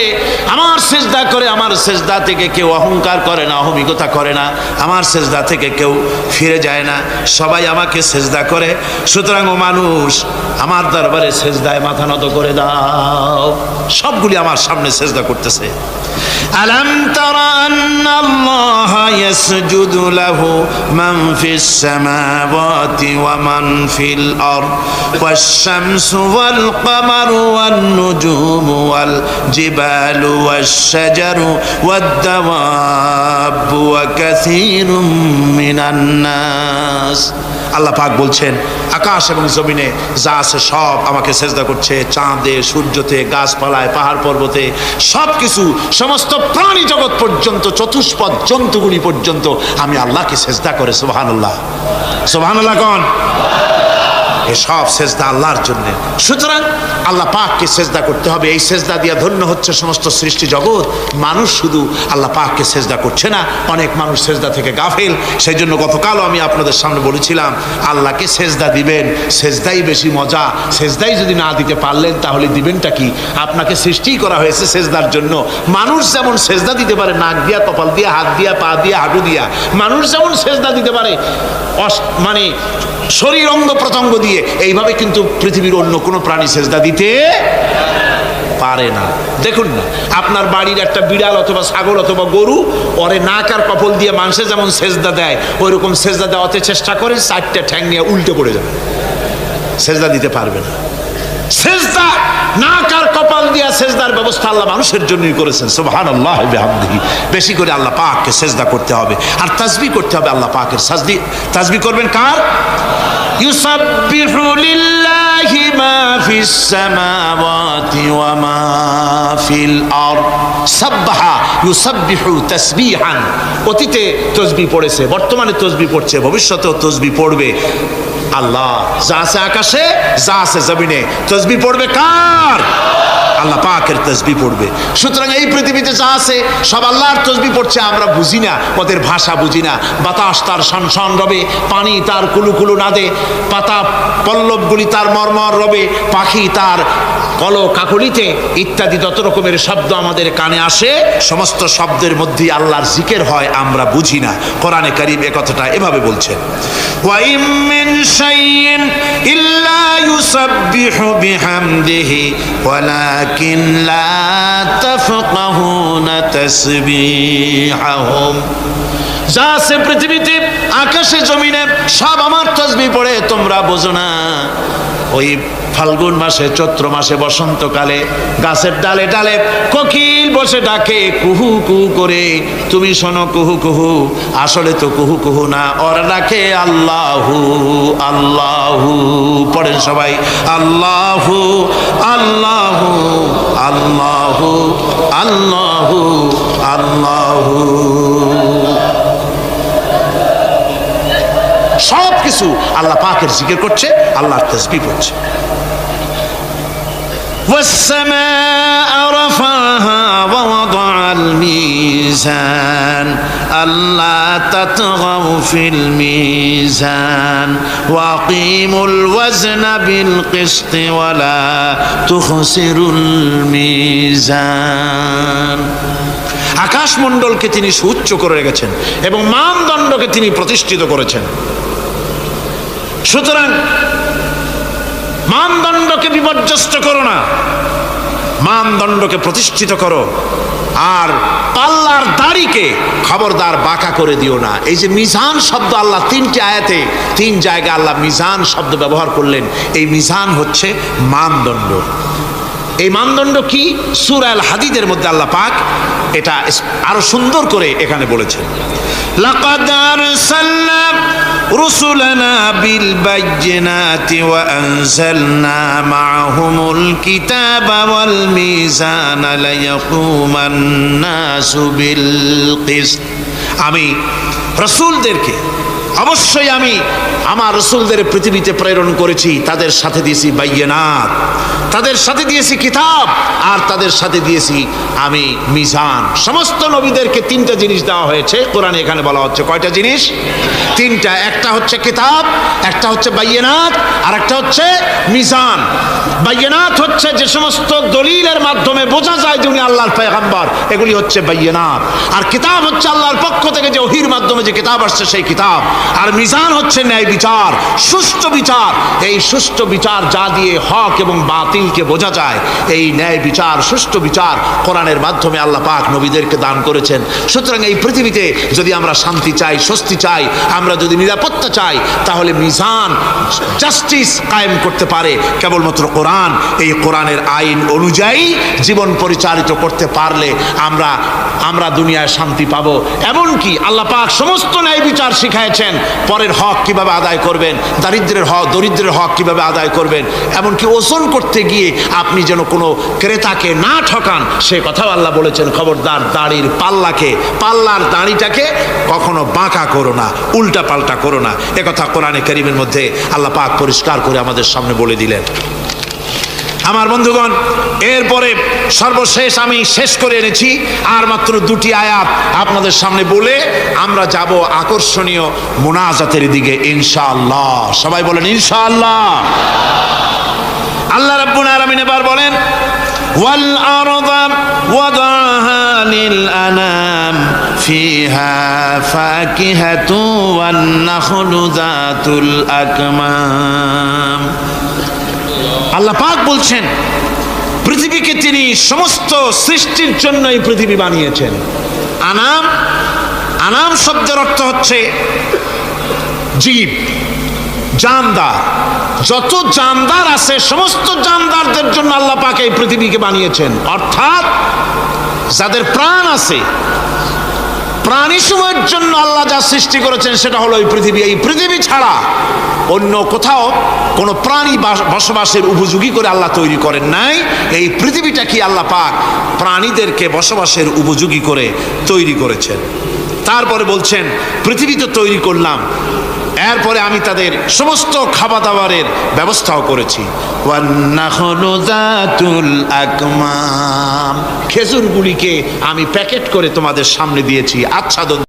আমার সেজদা করে। আমার সেজদা থেকে কেউ অহংকার করে না, অহমিকতা করে না। আমার সেজদা থেকে কেউ ফিরে যায় না, সবাই আমাকে সেজদা করে। সুতরাং ও মানুষ, আমার দরবারে সেজদায় মাথা নত করে দাও। সবগুলি আমার সামনে সেজদা করতেছে। আলাম তারা আন্নাল্লাহ ইয়াসজুদু লাহু মান ফিস সামাওয়াতি ওয়া মান ফিল আরদ ওয়াশ-শামসু ওয়াল কামারু ওয়ান নুজুমু ওয়াল জিবালু ওয়াশ-শাজারু ওয়াদ-দাওয়াবু ওয়া কাসীরুম মিনান নাস। আল্লাহ পাক বলছেন, আকাশ এবং জমিনে যা আছে সব আমাকে সেজদা করছে। চাঁদে, সূর্যতে, গাছপালায়, পাহাড় পর্বতে সব কিছু, সমস্ত প্রাণী জগৎ পর্যন্ত, চতুষ্পদ জন্তুগুলি পর্যন্ত আমি আল্লাহকে সেজদা করে। সুবহানাল্লাহ, সুবহানাল্লাহ কোন? সব সেজদা আল্লাহর জন্য। সুতরাং আল্লাহ পাককে সেজদা করতে হবে। এই সেজদা দিয়ে ধন্য হচ্ছে সমস্ত সৃষ্টি জগৎ। মানুষ শুধু আল্লাহ পাককে সেজদা করছে না, অনেক মানুষ সেজদা থেকে গাফেল। সেই জন্য গতকালও আমি আপনাদের সামনে বলেছিলাম, আল্লাহকে সেজদা দিবেন, সেজদাই বেশি মজা। সেজদাই যদি না দিতে পারলেন তাহলে দিবেনটা কি? আপনাকে সৃষ্টি করা হয়েছে সেজদার জন্য। মানুষ যেমন সেজদা দিতে পারে নাক দিয়া, কপাল দিয়া, হাত দিয়া, পা দিয়া, হাঁটু দিয়া, মানুষ যেমন সেজদা দিতে পারে মানে শরীর অঙ্গ প্রত্যঙ্গ দিয়ে, এইভাবে কিন্তু পৃথিবীর অন্য কোনো প্রাণী সেজদা দিতে পারে না। দেখুন না, আপনার বাড়ির একটা বিড়াল অথবা ছাগল অথবা গরু, ওরে নাক আর কপাল দিয়ে মানুষে যেমন সেজদা দেয়, ওই রকম সেজদা দেওয়াতে চেষ্টা করে, চারটে ঠ্যাং নিয়ে উল্টে পড়ে যাবে, সেজদা দিতে পারবে না। সেজদা নাক আর কপাল দিয়া সেজদার ব্যবস্থা আল্লাহ মানুষের জন্যই করেছেন। সুবহানাল্লাহ ওয়া বিহামদিহি। বেশি করে আল্লাহ পাককে সেজদা করতে হবে আর তাসবিহ করতে হবে। আল্লাহ পাকের তাসবিহ করবেন কার? ইউসাব্বিহু লিল্লাহি মা ফিস সামাওয়াতি ওয়া মা ফিল আরদ। সাব্বাহা ইউসাব্বিহু তাসবিহান। অতীতে তাসবিহ পড়েছে, বর্তমানে তাসবিহ পড়ছে, ভবিষ্যতেও তাসবিহ পড়বে। আল্লাহ যা আছে আকাশে, যা আছে জমিনে, তাসবিহ পড়বে কার? আল্লাহ পাকের তাসবিহ পড়বে। সুতরাং এই পৃথিবীতে যা আছে সব আল্লাহর তাসবিহ পড়ছে। আমরা বুঝি না, ওদের ভাষা বুঝি না। বাতাস তার শনশন রবে, পানি তার কুলুকুলু নাদে, পাতা পল্লবগুলি তার মর্মর রবে, পাখি তার কল কাকলিতে ইত্যাদি যত রকমের শব্দ আমাদের কানে আসে, সমস্ত শব্দের মধ্যে আল্লাহর জিকির হয়, আমরা বুঝি না। কোরআনে কারীম এই কথাটা এভাবে বলছেন, ওয়া ইম মিন শাইইন ইল্লা ইউসাব্বিহু বিহামদিহি ওয়ালাকিন লা তাফকাহুনা তাসবিহাহুম। যা আছে পৃথিবীতে, আকাশে জমিনে সব আমার তাসবিহ পড়ে, তোমরা বোঝো না। ওই ফাল্গুন মাসে, চৈত্র মাসে, বসন্তকালে গাছের ডালে ডালে কোকিল বসে ডাকে কুহু কুহু করে, তুমি শোনো কুহু কুহু, আসলে তো কুহু কুহু না, ওরা ডাকে আল্লাহু আল্লাহু। পড়েন সবাই, আল্লাহু আল্লাহু আল্লাহু আল্লাহু আল্লাহু। সব কিছু আল্লাহ পাকের জিকির করছে, আল্লাহর তাসবিহ করছে। والسماء رفعها ووضع الميزان ألا تطغوا في الميزان وأقيموا الوزن بالقسط ولا تخسروا الميزان। আকাশমণ্ডলকে তিনি সুউচ্চ করে রেখেছেন এবং মানদণ্ডকে তিনি প্রতিষ্ঠিত করেছেন। সুতরাং মানদণ্ডকে বিপর্যস্ত করো না, মানদণ্ডকে প্রতিষ্ঠিত করো। আর পাল্লার দাড়িকে খবরদার বাঁকা করে দিও না। এই যে মিজান শব্দ, আল্লাহ তিনটি আয়াতে তিন জায়গায় আল্লাহ মিজান শব্দ ব্যবহার করলেন। এই মিজান হচ্ছে মানদণ্ড। এই মানদণ্ড কি? সূরা আল হাদিদের মধ্যে আল্লাহ পাক এটা আরো সুন্দর করে এখানে বলেছেন, লাকাদ আরসালনা রুসুলানা বিল বাইয়িনাতি ওয়া আনজালনা মাআহুমুল কিতাবা ওয়াল মিজানা লিয়াকুমান নাসু বিল কিসত। আমি রাসূলদেরকে, অবশ্যই আমি আমার রাসূলদের পৃথিবীতে প্রেরণ করেছি, তাদের সাথে দিয়েছি বাইয়িনাত, তাদের সাথে দিয়েছি কিতাব, আর তাদের সাথে দিয়েছি আমি মিজান। সমস্ত নবীদেরকে তিনটা জিনিস দেওয়া হয়েছে কোরআনে। এখানে বলা হচ্ছে কয়টা জিনিস? তিনটা। একটা হচ্ছে কিতাব, একটা হচ্ছে বাইয়িনাত, আর একটা হচ্ছে মিজান। বাইয়িনাত হচ্ছে যে সমস্ত দলিলের মাধ্যমে বোঝা যায় যে উনি আল্লাহর পয়গম্বর, এগুলি হচ্ছে বাইয়িনাত। আর কিতাব হচ্ছে আল্লাহর পক্ষ থেকে যে ওহীর মাধ্যমে যে কিতাব আসছে সেই কিতাব। আর মিজান হচ্ছে ন্যায় বিচার, সুষ্ঠু বিচার। এই সুষ্ঠু বিচার যা দিয়ে হক এবং বাতিলকে বোঝা যায়, এই ন্যায় বিচার, সুষ্ঠু বিচার কোরআনের মাধ্যমে আল্লাহ পাক নবীদেরকে দান করেছেন। সুতরাং এই পৃথিবীতে যদি আমরা শান্তি চাই, স্বস্তি চাই, আমরা যদি নিরাপত্তা চাই, তাহলে মিজান, জাস্টিস কায়েম করতে পারে কেবলমাত্র কোরআন। এই কোরআনের আইন অনুযায়ী জীবন পরিচালিত করতে পারলে আমরা দুনিয়ায় শান্তি পাবো। এমনকি আল্লাহ পাক সমস্ত ন্যায় বিচার শিখাইছেন, পরের হক কিভাবে আদায় করবেন, দরিদ্রের হক কিভাবে আদায় করবেন, এমনকি ওজন করতে গিয়ে আপনি যেন কোনো ক্রেতাকে না ঠকান সে কথাও আল্লাহ বলেছেন। খবরদার দাড়ির পাল্লার দাড়িটাকে কখনো বাঁকা করো না, উল্টা পাল্টা করো না। একথা কোরআনে কারীমের মধ্যে আল্লাহ পাক পরিষ্কার করে আমাদের সামনে বলে দিলেন। আমার বন্ধুগণ, এরপরে সর্বশেষ আমি শেষ করে এনেছি আর মাত্র দুটি আয়াত আপনাদের সামনে বলে আমরা যাব আকর্ষণীয় মুনাজাতের দিকে ইনশাআল্লাহ। সবাই বলেন ইনশাআল্লাহ। আল্লাহ রাব্বুল আলামিন এবার বলেন, ওয়াল আরদা ওয়াদাহা লিল আনাম ফিহা ফাকিহাতু ওয়ান নাখলু যাতুল আকমাম। আল্লাহ পাক বলছেন পৃথিবীকে তিনি সমস্ত সৃষ্টির জন্য এই পৃথিবী বানিয়েছেন। আনাম শব্দের অর্থ হচ্ছে জীব, জানদার। যত জানদার আছে সমস্ত জানদারদের জন্য আল্লাহ পাক এই পৃথিবীকে বানিয়েছেন। অর্থাৎ যাদের প্রাণ আছে, প্রাণী সময়ের জন্য আল্লাহ যা সৃষ্টি করেছেন সেটা হলো এই পৃথিবী। এই পৃথিবী ছাড়া অন্য কোথাও কোনো প্রাণী বসবাসের উপযোগী করে আল্লাহ তৈরি করেন নাই। এই পৃথিবীটা কি আল্লাহ পাক প্রাণীদেরকে বসবাসের উপযোগী করে তৈরি করেছেন। তারপরে বলছেন পৃথিবী তো তৈরি করলাম, এরপরে আমি তাদের সমস্ত খাবার দাবারের ব্যবস্থাও করেছি। খেজুরগুলিকে আমি প্যাকেট করে তোমাদের সামনে দিয়েছি, আচ্ছাদন